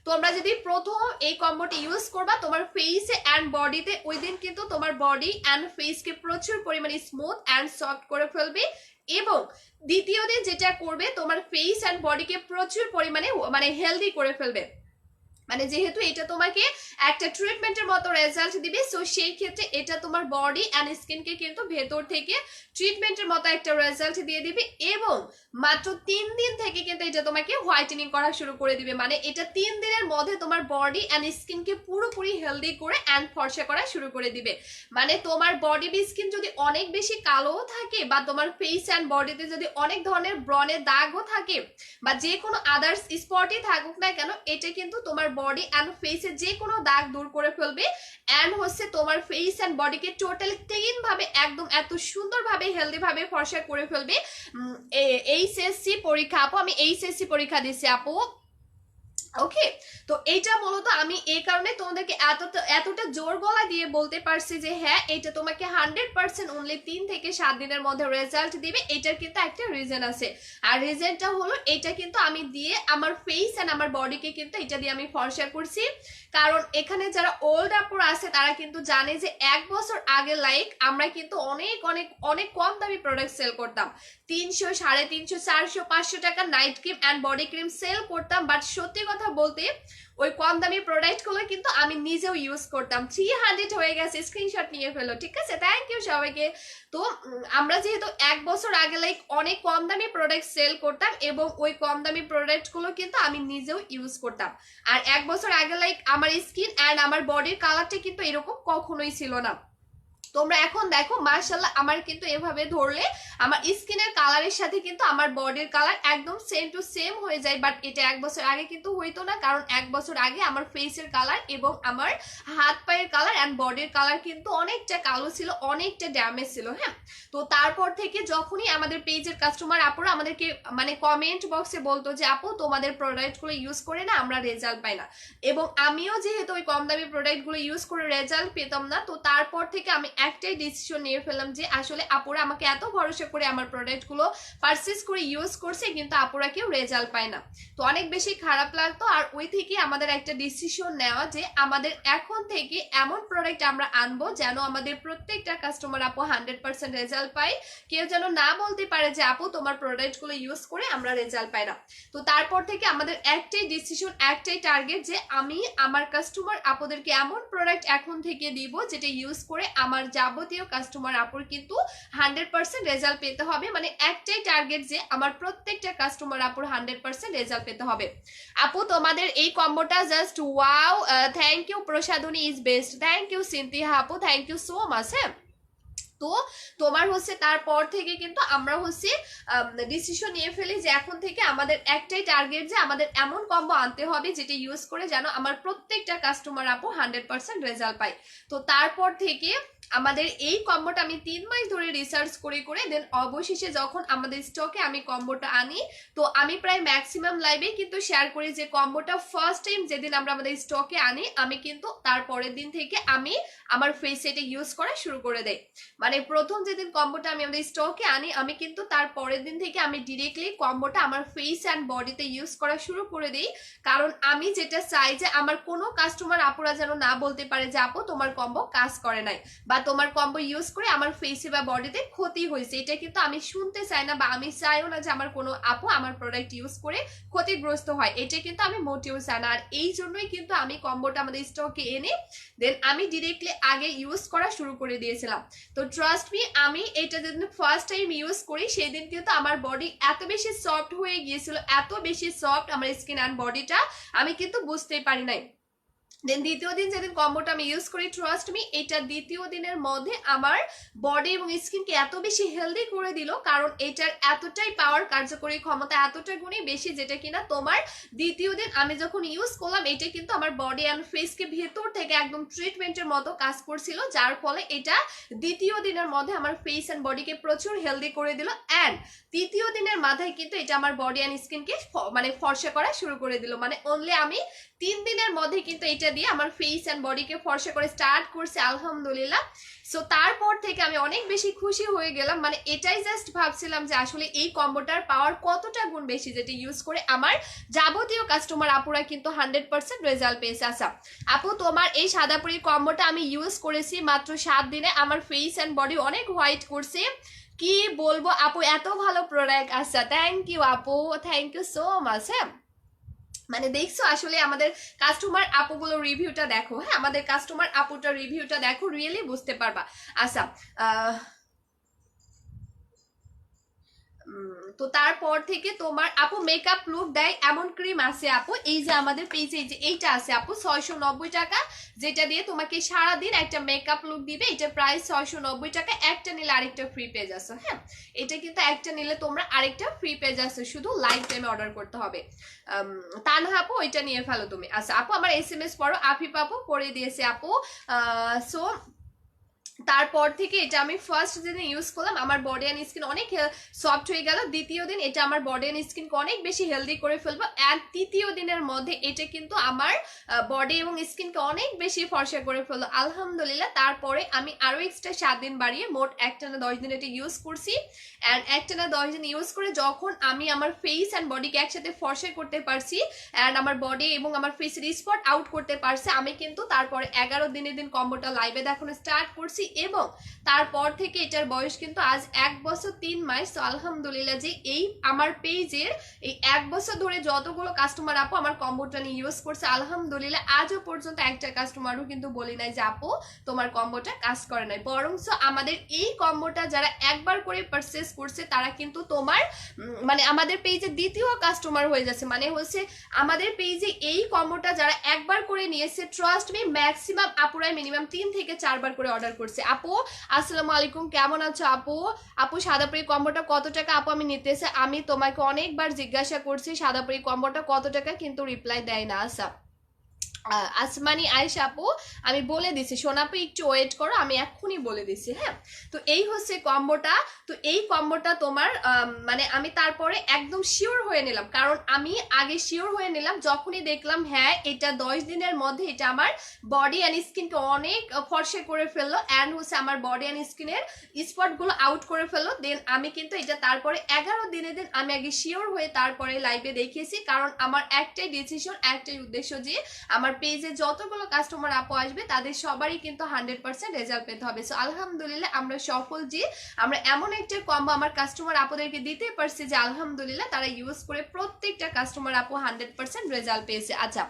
তোমরা যদি প্রথম এই কম্বোটি ইউজ করবা তোমার ফেসে এন্ড বডিতে, ওই দিন কিন্তু তোমার বডি এন্ড ফেসকে প্রচুর পরিমাণে স্মুথ এন্ড সফট করে ফেলবে। এবং দ্বিতীয় দিন যেটা করবে, তোমার ফেস এন্ড বডিকে প্রচুর পরিমাণে মানে হেলদি করে ফেলবে। মানে যেহেতু এটা তোমাকে একটা ট্রিটমেন্টের মতো রেজাল্ট দিবে, সো সেই ক্ষেত্রে এটা তোমার বডি এন্ড স্কিনকে কিন্তু ভেতর থেকে ট্রিটমেন্টের মতো একটা রেজাল্ট দিয়ে দিবে, এবং মাত্র 3 দিন থেকে কিন্তু এটা তোমাকে হোয়াইটেনিং করা শুরু করে দিবে। মানে এটা 3 দিনের মধ্যে তোমার বডি এন্ড স্কিনকে পুরোপুরি হেলদি করে এন্ড ফর্সা করা শুরু করে দিবে। মানে তোমার বডি বা স্কিন যদি অনেক বেশি কালো থাকে, বা তোমার ফেস এন্ড বডিতে যদি অনেক ধরনের ব্রণের দাগও থাকে, বা যে কোনো আদার্স স্পটই থাকুক না কেন, এটা কিন্তু তোমার বডি অ্যান্ড ফেসে যে কোনো দাগ দূর করে ফেলবে অ্যান্ড হচ্ছে তোমার ফেস অ্যান্ড বডিকে টোটালি ক্লিন ভাবে একদম এত সুন্দরভাবে হেলদি ভাবে ফর্সা করে ফেলবে। এইচএসসি পরীক্ষা আপু, আমি এইচএসসি পরীক্ষা দিচ্ছি আপু। ওকে, তো এইটা মূলত আমি এই কারণে তোমাদেরকে এতটা জোর গলা দিয়ে বলতে পারছি যে হ্যাঁ এটা তোমাকে 100% অনলি 3 থেকে 7 দিনের মধ্যে রেজাল্ট দিবে। এটার কিন্তু একটা রিজন আছে, আর রিজনটা হলো এটা কিন্তু আমি দিয়ে আমার ফেস এন্ড আমার বডিকে কিন্তু এটা দিয়ে আমি ফর্সা করছি। কারণ এখানে যারা ওল্ড আপুর আছে তারা কিন্তু জানে যে 1 বছর আগে লাইক আমরা কিন্তু অনেক অনেক অনেক কম দামি প্রোডাক্ট সেল করতাম, 300, 350, 400, 500 টাকা night cream and body cream sale করতাম। বাট সত্যি কথা বলতে ওই কম দামি প্রোডাক্ট গুলো কিন্তু আমি নিজেও ইউজ করতাম। 300 হয়ে গেছে, স্ক্রিনশট নিয়ে ফেলো, ঠিক আছে? থ্যাংক ইউ সবাইকে। তো আমরা যেহেতু 1 বছর আগে লাইক অনেক কম দামি প্রোডাক্ট সেল করতাম এবং ওই কম দামি প্রোডাক্ট গুলো কিন্তু আমি নিজেও ইউজ করতাম। আর 1 বছর আগে লাইক আমার স্কিন অ্যান্ড আমার বডির কালারটা কিন্তু এরকম কখনোই ছিল না। তোমরা এখন দেখো মাশাআল্লাহ আমার কিন্তু এভাবে ধরলে আমার স্কিনের কালারের সাথে কিন্তু আমার বডির কালার একদম সেম টু সেম হয়ে যায়। বাট এটা 1 বছর আগে কিন্তু হইতো না, কারণ 1 বছর আগে আমার ফেসের কালার এবং আমার হাত পায়ের কালার অ্যান্ড বডির কালার কিন্তু অনেকটা কালো ছিল, অনেকটা ড্যামেজ ছিল। হ্যাঁ, তো তারপর থেকে যখনই আমাদের পেজের কাস্টমার আপুরা আমাদেরকে মানে কমেন্ট বক্সে বলতো যে আপু তোমাদের প্রোডাক্টগুলো ইউজ করে না আমরা রেজাল্ট পাই না, এবং আমিও যেহেতু ওই কম দামি প্রোডাক্টগুলো ইউজ করে রেজাল্ট পেতাম না, তো তারপর থেকে আমি একটাই ডিসিশন নিয়ে ফেললাম যে আসলে আপুরা আমাকে এত ভরসা করে আমার প্রোডাক্টগুলো পারচেজ করে ইউজ করছে কিন্তু আপুরা কেউ রেজাল্ট পায় না। তো অনেক বেশি খারাপ লাগতো, আর ওই থেকে আমাদের একটা ডিসিশন নেওয়া যে আমাদের এখন থেকে এমন প্রোডাক্ট আমরা আনবো যেন আমাদের প্রত্যেকটা কাস্টমার আপু 100% রেজাল্ট পায়, কেউ যেন না বলতে পারে যে আপু তোমার প্রোডাক্টগুলো ইউজ করে আমরা রেজাল্ট পাই না। তো তারপর থেকে আমাদের একটাই ডিসিশন, একটাই টার্গেট যে আমি আমার কাস্টমার আপুদেরকে এমন প্রোডাক্ট এখন থেকে দিব যেটা ইউজ করে আমার যাবতীয় কাস্টমার আপুর কিন্তু 100% রেজাল্ট পেতে হবে। মানে একটাই টার্গেট যে আমার প্রত্যেকটা কাস্টমার আপুর 100% রেজাল্ট পেতে হবে। আপু তোমাদের এই কম্বোটা just wow, thank you Prosadhoni is best, thank you Cynthia আপু, থ্যাংক ইউ সো মাচ। হ্যাঁ, তো তোমার হচ্ছে তারপর থেকে কিন্তু আমরা হচ্ছে ডিসিশন নিয়ে ফেলি যে এখন থেকে আমাদের একটাই টার্গেট যে আমাদের এমন কম্বো আনতে হবে যেটা ইউজ করে যেন আমার প্রত্যেকটা কাস্টমার আপু 100% রেজাল্ট পায়। তো তারপর থেকে আমাদের এই কম্বোটা আমি 3 মাস ধরে রিসার্চ করে করে দেন অবশেষে যখন আমাদের স্টকে আমি কম্বোটা আনি, তো আমি প্রায় ম্যাক্সিমাম লাইভে কিন্তু শেয়ার করি যে কম্বোটা ফার্স্ট টাইম যেদিন আমরা আমাদের স্টকে আনি আমি কিন্তু তারপরের দিন থেকে আমি আমার ফেসে এটা ইউজ করা শুরু করে দেই। মানে প্রথম যেদিন কম্বোটা আমি আমাদের স্টকে আনি আমি কিন্তু তার পরের দিন থেকে আমি ডিরেক্টলি কম্বোটা আমার ফেস অ্যান্ড বডিতে ইউজ করা শুরু করে দিই। কারণ আমি যেটা চাই যে আমার কোনো কাস্টমার আপুরা যেন না বলতে পারে যে আপু তোমার কম্বো কাজ করে নাই বা তোমার কম্বো ইউজ করে আমার ফেসে বা বডিতে ক্ষতি হয়েছে, এটা কিন্তু আমি শুনতে চাই না, বা আমি চাইও না যে আমার কোনো আপু আমার প্রোডাক্ট ইউজ করে ক্ষতিগ্রস্ত হয়, এটা কিন্তু আমি মোটেও চাই না। আর এই জন্যই কিন্তু আমি কম্বোটা আমাদের স্টকে এনে দেন আমি ডিরেক্টলি আগে ইউজ করা শুরু করে দিয়েছিলাম। তো ট্রাস্ট মি আমি এটা যেদিন ফার্স্ট টাইম ইউজ করি সেই দিন কিন্তু আমার বডি এত বেশি সফট হয়ে গিয়েছিল, এত বেশি সফট আমার স্কিন অ্যান্ড বডিটা আমি কিন্তু বুঝতেই পারি নাই। দেন দ্বিতীয় দিন যেদিন কম্বোটা আমি ইউজ করি ট্রাস্ট মি এটা দ্বিতীয় দিনের মধ্যে আমার বডি এবং স্কিনকে এত বেশি হেলদি করে দিল, কারণ এটার এতটাই পাওয়ার কার্যকরী ক্ষমতা এতটা গুণই বেশি যেটা কিনা তোমার দ্বিতীয় দিন আমি যখন ইউজ করলাম এটা কিন্তু আমার বডি অ্যান্ড ফেসকে ভেতর থেকে একদম ট্রিটমেন্টের মতো কাজ করছিল, যার ফলে এটা দ্বিতীয় দিনের মধ্যে আমার ফেস অ্যান্ড বডিকে প্রচুর হেলদি করে দিল। অ্যান্ড তৃতীয় দিনের মাথায় কিন্তু এটা আমার বডি অ্যান্ড স্কিনকে মানে ফর্সা করা শুরু করে দিল। মানে অনলি আমি 3 দিনের মধ্যে কিন্তু এটা দিয়ে আমার ফেস অ্যান্ড বডিকে ফর্সা করে স্টার্ট করছে আলহামদুলিল্লাহ। সো তারপর থেকে আমি অনেক বেশি খুশি হয়ে গেলাম, মানে এটাই জাস্ট ভাবছিলাম যে আসলে এই কম্বোটার পাওয়ার কতটা গুণ বেশি যেটা ইউজ করে আমার যাবতীয় কাস্টমার আপুরা কিন্তু 100% রেজাল্ট পেয়েছে। আচ্ছা আপু তোমার এই সাদাপুরি কম্বোটা আমি ইউজ করেছি মাত্র 7 দিনে, আমার ফেস অ্যান্ড বডি অনেক হোয়াইট করছে, কি বলবো আপু এত ভালো প্রোডাক্ট। আচ্ছা থ্যাংক ইউ আপু, থ্যাংক ইউ সো মাচ। হ্যাঁ, মানে দেখছো আসলে আমাদের কাস্টমার আপুগুলো রিভিউটা দেখো, হ্যাঁ আমাদের কাস্টমার আপুটার রিভিউটা দেখো, রিয়েলি বুঝতে পারবা। আচ্ছা তো তারপর থেকে তোমার আপু মেকআপ লুক দেয় এমন ক্রিম আছে আপু, এই যে আমাদের পেজে এই যে এইটা আছে আপু 690 টাকা, যেটা দিয়ে তোমাকে সারাদিন একটা মেকআপ লুক দিবে। এটা প্রাইস 690 টাকা, একটা নিলে আরেকটা ফ্রি পেজ আছে। হ্যাঁ, এটা কিন্তু একটা নিলে তোমরা আরেকটা ফ্রি পেজ আছে, শুধু লাইভ টাইমে অর্ডার করতে হবে। তানহা আপু ওইটা নিয়ে ফেলো তুমি। আচ্ছা আপু আমার SMS পড়ো, আফিফ আপু পড়ে দিয়েছে আপু। সো তারপর থেকে এটা আমি ফার্স্ট দিন ইউজ করলাম, আমার বডি অ্যান্ড স্কিন অনেক সফট হয়ে গেল। দ্বিতীয় দিন এটা আমার বডি অ্যান্ড স্কিনকে অনেক বেশি হেলদি করে ফেলবো, অ্যান্ড তৃতীয় দিনের মধ্যে এটা কিন্তু আমার বডি এবং স্কিনকে অনেক বেশি ফর্সা করে ফেললো আলহামদুলিল্লাহ। তারপরে আমি আরো এক্সট্রা 7 দিন বাড়িয়ে মোট একটানা 10 দিন এটা ইউজ করছি, অ্যান্ড একটানা 10 দিন ইউজ করে যখন আমি আমার ফেস অ্যান্ড বডিকে একসাথে ফর্সা করতে পারছি, অ্যান্ড আমার বডি এবং আমার ফেসের স্পট আউট করতে পারছি, আমি কিন্তু তারপরে 11 দিনের দিন কম্বোটা লাইভে দেখানো স্টার্ট করছি, এবং তারপর থেকে এটার বয়স কিন্তু আজ 1 বছর 3 মাস। তো আলহামদুলিল্লাহ যে এই আমার পেজের এই 1 বছর ধরে যতগুলো কাস্টমার আপু আমার কম্বোটা নিয়ে ইউজ করছে আলহামদুলিল্লাহ আজও পর্যন্ত একটা কাস্টমারও কিন্তু বলি নাই যে আপু তোমার কম্বোটা কাজ করে নাই, বরঞ্চ আমাদের এই কম্বোটা যারা একবার করে পারচেস করছে তারা কিন্তু তোমার মানে আমাদের পেজে দ্বিতীয় কাস্টমার হয়ে যাচ্ছে। মানে হচ্ছে আমাদের পেজে এই কম্বোটা যারা একবার করে নিয়েছে, ট্রাস্ট মি ম্যাক্সিমাম আপুরাই মিনিমাম 3 থেকে 4 বার করে অর্ডার করছে। আপু আসসালামু আলাইকুম, কেমন আছো আপু? আপু সাদাপুরি কম্বোটা কত টাকা আপু? আমি নিতেছে, আমি তোমাকে অনেকবার জিজ্ঞাসা করছি সাদাপুরি কম্বোটা কত টাকা, কিন্তু রিপ্লাই দেয় না। আচ্ছা আসমানি আয়েশা আপু আমি বলে দিছি, সোনাপু একটু ওয়েট করো, আমি এক্ষুনি বলে দিছি। হ্যাঁ, তো এই হচ্ছে কম্বোটা। তো এই কম্বোটা তোমার মানে আমি তারপরে একদম শিওর হয়ে নিলাম, কারণ আমি আগে শিওর হয়ে নিলাম যখনই দেখলাম হ্যাঁ এটা 10 দিনের মধ্যে এটা আমার বডি অ্যান্ড স্কিনকে অনেক ফর্সে করে ফেললো, অ্যান্ড হচ্ছে আমার বডি অ্যান্ড স্কিনের স্পটগুলো আউট করে ফেললো। দেন আমি কিন্তু এটা তারপরে 11 দিনের দিন আমি আগে শিওর হয়ে তারপরে লাইভে দেখিয়েছি, কারণ আমার একটাই ডিসিশন, একটাই উদ্দেশ্য যে আমার পেজে যতগুলো কাস্টমার আপু আসবে তাদের সবারই কিন্তু 100% রেজাল্ট পেতে হবে। সো আলহামদুলিল্লাহ আমরা সফল যে আমরা এমন একটা কম্বো আমার কাস্টমার আপুদেরকে দিতে পারছি যে আলহামদুলিল্লাহ তারা ইউজ করে প্রত্যেকটা কাস্টমার আপু 100% রেজাল্ট পেয়েছে। আচ্ছা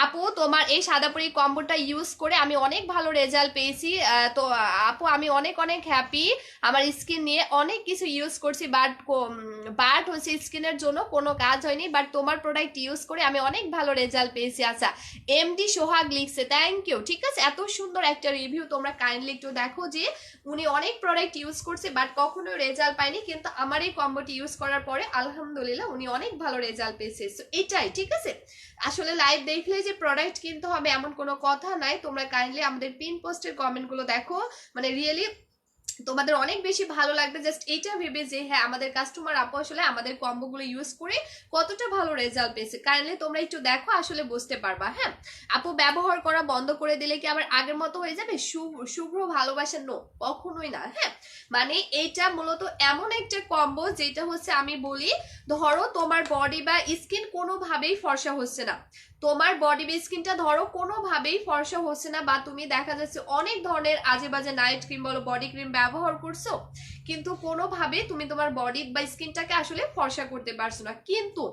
আপু তোমার এই সাদাপুরি কম্বোটা ইউজ করে আমি অনেক ভালো রেজাল্ট পেয়েছি। তো আপু আমি অনেক অনেক হ্যাপি, আমার স্কিন নিয়ে অনেক কিছু ইউজ করছি, বাট হচ্ছে স্কিনের জন্য কোনো কাজ হয়নি, বাট তোমার প্রোডাক্ট ইউজ করে আমি অনেক ভালো রেজাল্ট পেয়েছি। আচ্ছা এমডি সোহাগ লিখছে থ্যাংক ইউ। ঠিক আছে, এত সুন্দর একটা রিভিউ, তোমরা কাইন্ডলি একটু দেখো যে উনি অনেক প্রোডাক্ট ইউজ করছে বাট কখনো রেজাল্ট পায়নি, কিন্তু আমার এই কম্বোটি ইউজ করার পরে আলহামদুলিল্লাহ উনি অনেক ভালো রেজাল্ট পেয়েছে। সো এটাই ঠিক আছে, আসলে লাইভ দেখলে যে প্রোডাক্ট কিনতে হবে এমন কোনো কথা নাই। তোমরা কাইন্ডলি আমাদের পিন পোস্টের কমেন্টগুলো দেখো, মানে রিয়েলি তোমাদের অনেক বেশি ভালো লাগবে জাস্ট এইটা ভেবে যে হ্যাঁ আমাদের কাস্টমার আপু আসলে আমাদের কম্বোগুলো ইউজ করে কতটা ভালো রেজাল্ট পেয়েছে। কাইন্ডলি তোমরা একটু দেখো, আসলে বুঝতে পারবা। হ্যাঁ আপু ব্যবহার করা বন্ধ করে দিলে কি আবার আগের মতো হয়ে যাবে? শুভ্র ভালোবাসা নো, কখনোই না। হ্যাঁ মানে এইটা মূলত এমন একটা কম্বো যেটা হচ্ছে আমি বলি ধরো তোমার বডি বা স্কিন কোনোভাবেই ফর্সা হচ্ছে না, তোমার বডি বা স্কিনটা ধরো কোনোভাবেই ফর্সা হচ্ছে না, বা তুমি দেখা যাচ্ছে অনেক ধরনের আজে বাজে নাইট ক্রিম বলো বডি ক্রিম ব্যবহার করছো, কিন্তু কোনোভাবে তুমি তোমার বডি বা স্কিনটাকে আসলে ফর্সা করতে পারছো না। কিন্তু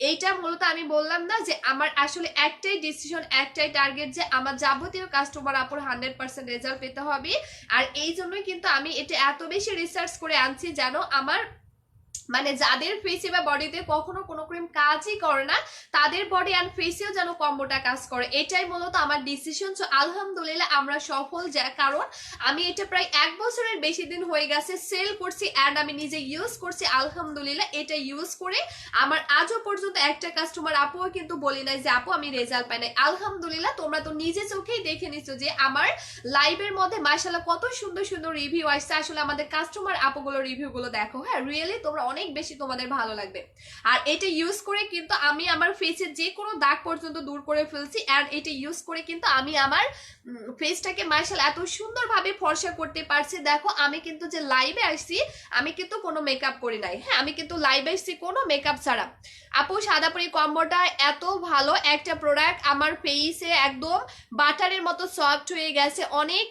এইটা মূলত আমি বললাম না যে আমার আসলে একটাই ডিসিশন, একটাই টার্গেট যে আমার যাবতীয় কাস্টমার আপুর 100% রেজাল্ট পেতে হবে। আর এই জন্যই কিন্তু আমি এটা এত বেশি রিসার্চ করে আনছি যেন আমার মানে যাদের ফেসে বা বডিতে কখনো কোনো ক্রিম কাজই করে না তাদের বডি অ্যান্ড ফেসেও যেন কম্বোটা কাজ করে, এটাই মূলত আমার ডিসিশন। সো আলহামদুলিল্লাহ আমরা সফল, কারণ আমি এটা প্রায় 1 বছরের বেশি দিন হয়ে গেছে সেল করছি, অ্যান্ড আমি নিজে ইউজ করছি আলহামদুলিল্লাহ। এটা ইউজ করে আমার আজও পর্যন্ত একটা কাস্টমার আপুও কিন্তু বলি নাই যে আপু আমি রেজাল্ট পাই নাই। আলহামদুলিল্লাহ তোমরা তো নিজে চোখেই দেখে নিচ্ছ যে আমার লাইভের মধ্যে মাশাআল্লাহ কত সুন্দর সুন্দর রিভিউ আসছে। আসলে আমাদের কাস্টমার আপুগুলো রিভিউগুলো দেখো, হ্যাঁ রিয়েলি তোমরা অনেক বেশি তোমাদের ভালো লাগবে। আর এটা ইউজ করে কিন্তু আমি আমার ফেসের যে কোনো দাগ পর্যন্ত দূর করে ফেলছি, আর এটা ইউজ করে কিন্তু আমি আমার ফেসটাকে মাশাআল্লাহ এত সুন্দরভাবে ফর্সা করতে পারছি। দেখো আমি কিন্তু যে লাইভে আসছি আমি কিন্তু কোনো মেকআপ করি নাই, হ্যাঁ আমি কিন্তু লাইভে আসছি কোনো মেকআপ ছাড়া। আপু সাদাপুরি কম্বোটা এত ভালো একটা প্রোডাক্ট, আমার ফেসে একদম বাটারের মতো সফট হয়ে গেছে, অনেক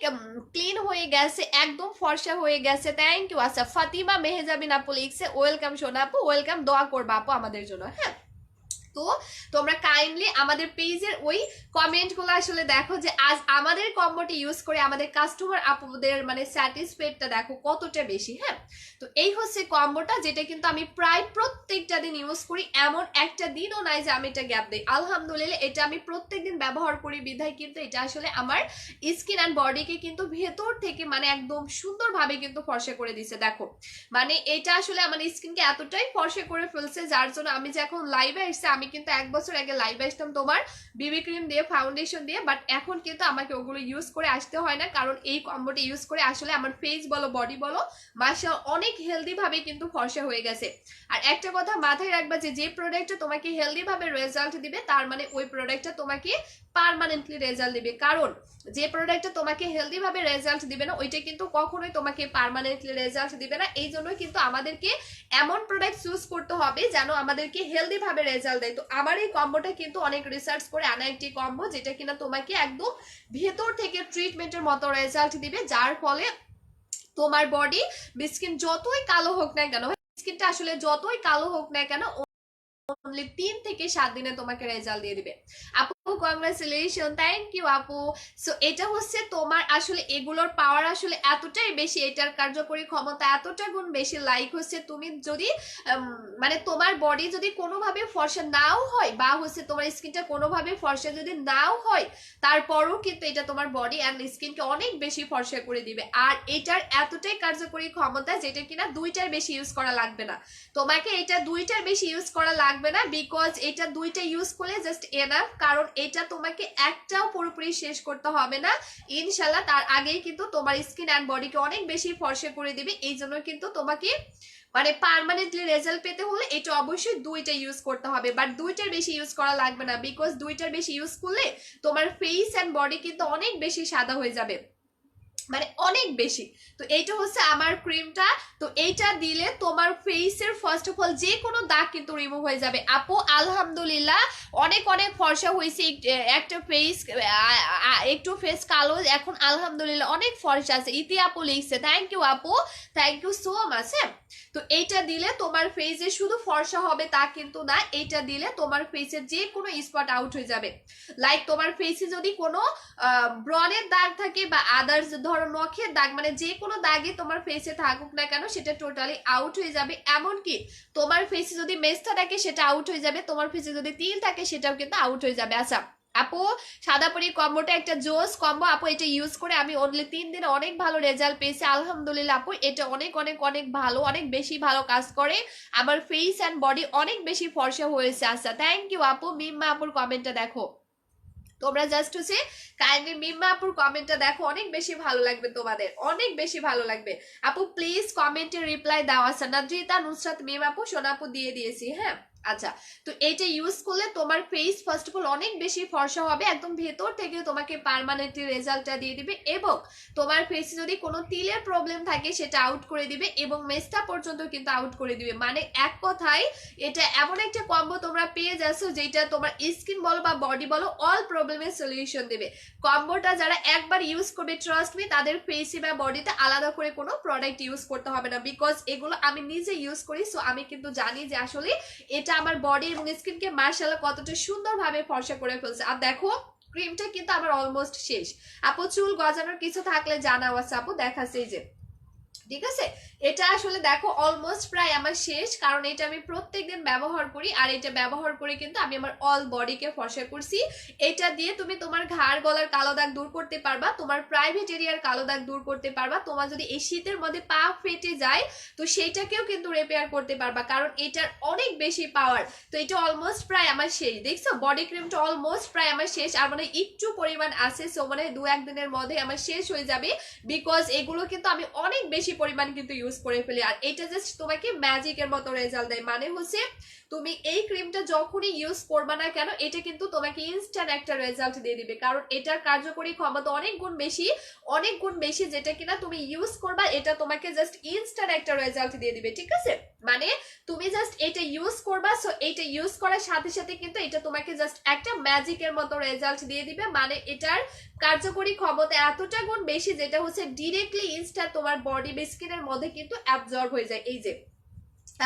ক্লিন হয়ে গেছে, একদম ফর্সা হয়ে গেছে। Thank you. আচ্ছা ফাতিমা মেহেজাবিন আপু লিখছে ওয়েলকাম সোনা আপু, ওয়েলকাম, দোয়া করবা আপু আমাদের জন্য। হ্যাঁ তো তোমরা কাইন্ডলি আমাদের পেজের ওই কমেন্টগুলো আসলে দেখো যে আজ আমাদের কম্বোটি ইউজ করে আমাদের কাস্টমার আপুদের মানে স্যাটিসফাইডটা দেখো কতটা বেশি। হ্যাঁ, তো এই হচ্ছে কম্বোটা, যেটা কিন্তু আমি প্রায় প্রত্যেকটা দিন ইউজ করি, এমন একটা দিনও নাই যে আমি এটা গ্যাপ দিই। আলহামদুলিল্লাহ এটা আমি প্রত্যেকদিন ব্যবহার করি বিধায় কিন্তু এটা আসলে আমার স্কিন অ্যান্ড বডিকে কিন্তু ভেতর থেকে মানে একদম সুন্দরভাবে কিন্তু ফর্সা করে দিছে। দেখো মানে এটা আসলে আমার স্কিনকে এতটাই ফর্সা করে ফেলছে, যার জন্য আমি যে এখন লাইভে আসছি, আমি কিন্তু 1 বছর আগে লাইভে আসতাম তোমার বিবি ক্রিম দিয়ে ফাউন্ডেশন দিয়ে, বাট এখন কিন্তু আমাকে ওগুলো ইউজ করে আসতে হয় না, কারণ এই কম্বোটা ইউজ করে আসলে আমার ফেস বলো বডি বলো মাসা অনেক হেলদি ভাবে কিন্তু ফর্সা হয়ে গেছে। আর একটা কথা মাথায় রাখবা যে যে প্রোডাক্টটা তোমাকে হেলদি ভাবে রেজাল্ট দিবে তার মানে ওই প্রোডাক্টটা তোমাকে পার্মানেন্টলি রেজাল্ট দিবে, কারণ যে প্রোডাক্টটা তোমাকে হেলদি ভাবে রেজাল্ট দিবে না ওইটা কিন্তু কখনোই তোমাকে পার্মানেন্টলি রেজাল্ট দিবে না। এই জন্য কিন্তু আমাদেরকে এমন প্রোডাক্ট চুজ করতে হবে যেন আমাদেরকে হেলদি ভাবে রেজাল্ট দেয়। তো আমার এই কম্বোটা কিন্তু অনেক রিসার্চ করে আনা একটি কম্বো, যেটা কিনা তোমাকে একদম ভেতর থেকে ট্রিটমেন্টের মতো রেজাল্ট দিবে, যার ফলে তোমার বডি স্কিন যতই কালো হোক না কেন, স্কিনটা আসলে যতই কালো হোক না কেন অনলি 3 থেকে 7 দিনে তোমাকে রেজাল্ট দিয়ে দিবে। আপু কংগ্রাচুলেশন, থ্যাংক ইউ আপু। সো এটা হচ্ছে তোমার আসলে এগুলোর পাওয়ার আসলে এতটাই বেশি, এটার কার্যকরী ক্ষমতা এতটা গুণ বেশি, লাইক হচ্ছে তুমি যদি মানে তোমার বডি যদি কোনোভাবে ফর্সা নাও হয় বা হচ্ছে তোমার স্কিনটা কোনোভাবে ফর্সা যদি নাও হয়, তারপরও কিন্তু এটা তোমার বডি অ্যান্ড স্কিনকে অনেক বেশি ফর্সা করে দিবে। আর এটার এতটাই কার্যকরী ক্ষমতা যেটা কিনা 2টার বেশি ইউজ করা লাগবে না তোমাকে, এটা 2টার বেশি ইউজ করা লাগবে না, বিকজ এটা 2টা ইউজ করলে জাস্ট এনাফ, কারণ এটা তোমাকে একটাও পুরোপুরি শেষ করতে হবে না ইনশাল্লাহ, তার আগেই কিন্তু তোমার স্কিন অ্যান্ড বডিকে অনেক বেশি ফর্সা করে দিবে। এই জন্য কিন্তু তোমাকে মানে পার্মানেন্টলি রেজাল্ট পেতে হলে এটা অবশ্যই 2টা ইউজ করতে হবে, বাট 2টার বেশি ইউজ করা লাগবে না, বিকজ 2টার বেশি ইউজ করলে তোমার ফেস অ্যান্ড বডি কিন্তু অনেক বেশি সাদা হয়ে যাবে, মানে অনেক বেশি। তো এইটা হচ্ছে আমার ক্রিমটা, তো এইটা দিলে তোমার ফেসের ফার্স্ট অফ অল যে কোনো দাগ কিন্তু রিমুভ হয়ে যাবে। আপু আলহামদুলিল্লাহ অনেক অনেক ফর্সা হয়েছে, একটা ফেস একটু ফেস কালো, এখন আলহামদুলিল্লাহ অনেক ফর্সা আছে। ইতি আপু লিখছে, থ্যাংক ইউ আপু, থ্যাংক ইউ সো মাচ। হ্যাঁ, তো এইটা দিলে তোমার ফেসে শুধু ফর্সা হবে তা কিন্তু না, এইটা দিলে তোমার ফেসের যে কোনো স্পট আউট হয়ে যাবে। লাইক তোমার ফেসে যদি কোনো ব্রণের দাগ থাকে বা আদার্স ধরো নখের দাগ, মানে যে কোনো দাগে তোমার ফেসে থাকুক না কেন সেটা টোটালি আউট হয়ে যাবে। এমনকি তোমার ফেসে যদি মেস্তা থাকে সেটা আউট হয়ে যাবে, তোমার ফেসে যদি তিল থাকে সেটাও কিন্তু আউট হয়ে যাবে। আচ্ছা আপু সাদাপুরি কম্বোটা একটা জোস কম্বো আপু, এটা ইউজ করে আমি অনলি 3 দিনে অনেক ভালো রেজাল্ট পেয়েছি আলহামদুলিল্লাহ আপু, এটা অনেক অনেক অনেক ভালো, অনেক বেশি ভালো কাজ করে, আমার ফেস অ্যান্ড বডি অনেক বেশি ফর্সা হয়েছে। আচ্ছা থ্যাংক ইউ আপু। মিম্মা আপুর কমেন্টটা দেখো, তোমরা জাস্ট হচ্ছে কাইন্ডলি মিম্মা আপুর কমেন্টটা দেখো, অনেক বেশি ভালো লাগবে তোমাদের, অনেক বেশি ভালো লাগবে। আপু প্লিজ কমেন্টে রিপ্লাই দাও। আচ্ছা নাদ্রিতা নুসরাত মিম আপু সোনাপু দিয়ে দিয়েছি। হ্যাঁ আচ্ছা, তো এইটা ইউজ করলে তোমার ফেস ফার্স্ট অফ অল অনেক বেশি ফর্সা হবে, একদম ভেতর থেকে তোমাকে পার্মানেন্টলি রেজাল্টটা দিয়ে দিবে, এবং তোমার ফেসে যদি কোনো তিলের প্রবলেম থাকে সেটা আউট করে দিবে, এবং মেস্টা পর্যন্ত কিন্তু আউট করে দিবে। মানে এক কথায় এটা এমন একটা কম্বো তোমরা পেয়ে যাচ্ছ যেটা তোমার স্কিন বলো বা বডি বলো অল প্রবলেমের সলিউশন দেবে। কম্বোটা যারা একবার ইউজ করবে ট্রাস্ট মি তাদের ফেসে বা বডিতে আলাদা করে কোনো প্রোডাক্ট ইউজ করতে হবে না, বিকজ এগুলো আমি নিজে ইউজ করি, সো আমি কিন্তু জানি যে আসলে এটা আমার বডি এবং স্কিনকে মার্শাল্লাহ কতটা সুন্দরভাবে ফর্সা করে ফেলছে। আর দেখো ক্রিমটা কিন্তু আমার অলমোস্ট শেষ। আপু চুল গজানোর কিছু থাকলে জানাও। আছে আপু দেখাচ্ছে এই যে, ঠিক আছে এটা আসলে দেখো অলমোস্ট প্রায় আমার শেষ, কারণ এটা আমি প্রত্যেকদিন ব্যবহার করি, আর এটা ব্যবহার করে কিন্তু আমি আমার অল বডিকে ফর্সা করছি। এটা দিয়ে তুমি তোমার ঘাড় গলার কালো দাগ দূর করতে পারবা, তোমার প্রাইভেট এরিয়ার কালো দাগ দূর করতে পারবা, তোমার যদি এই শীতের মধ্যে পা ফেটে যায় তো সেইটাকেও কিন্তু রিপেয়ার করতে পারবা, কারণ এটার অনেক বেশি পাওয়ার। তো এটা অলমোস্ট প্রায় আমার শেষ, দেখছো বডি ক্রিমটা অলমোস্ট প্রায় আমার শেষ, আর মানে একটু পরিমাণ আছে, সো মানে 2-1 দিনের মধ্যে আমার শেষ হয়ে যাবে, বিকজ এগুলো কিন্তু আমি অনেক বেশি পরিমাণ কিন্তু ইউজ করে ফেলি। আর এটা জাস্ট তোমাকে ম্যাজিকের মতো রেজাল্ট দেয়, মানে হচ্ছে তুমি এই ক্রিমটা যখনই ইউজ করবা না কেন এটা কিন্তু তোমাকে ইনস্ট্যান্ট একটা রেজাল্ট দিয়ে দিবে, কারণ এটার কার্যকরী ক্ষমতা অনেক গুণ বেশি, অনেক গুণ বেশি, যেটা কিনা তুমি ইউজ করবা এটা তোমাকে জাস্ট ইনস্ট্যান্ট একটা রেজাল্ট দিয়ে দিবে। ঠিক আছে, মানে তুমি জাস্ট এটা ইউজ করবা, সো এটা ইউজ করার সাথে সাথে কিন্তু এটা তোমাকে জাস্ট একটা ম্যাজিকের মতো রেজাল্ট দিয়ে দিবে, মানে এটার কার্যকরী ক্ষমতা এতটা গুণ বেশি যেটা হচ্ছে ডিরেক্টলি ইনস্ট্যান্ট তোমার বডি বা স্কিনের মধ্যে কিন্তু অ্যাবজর্ব হয়ে যায়। এই যে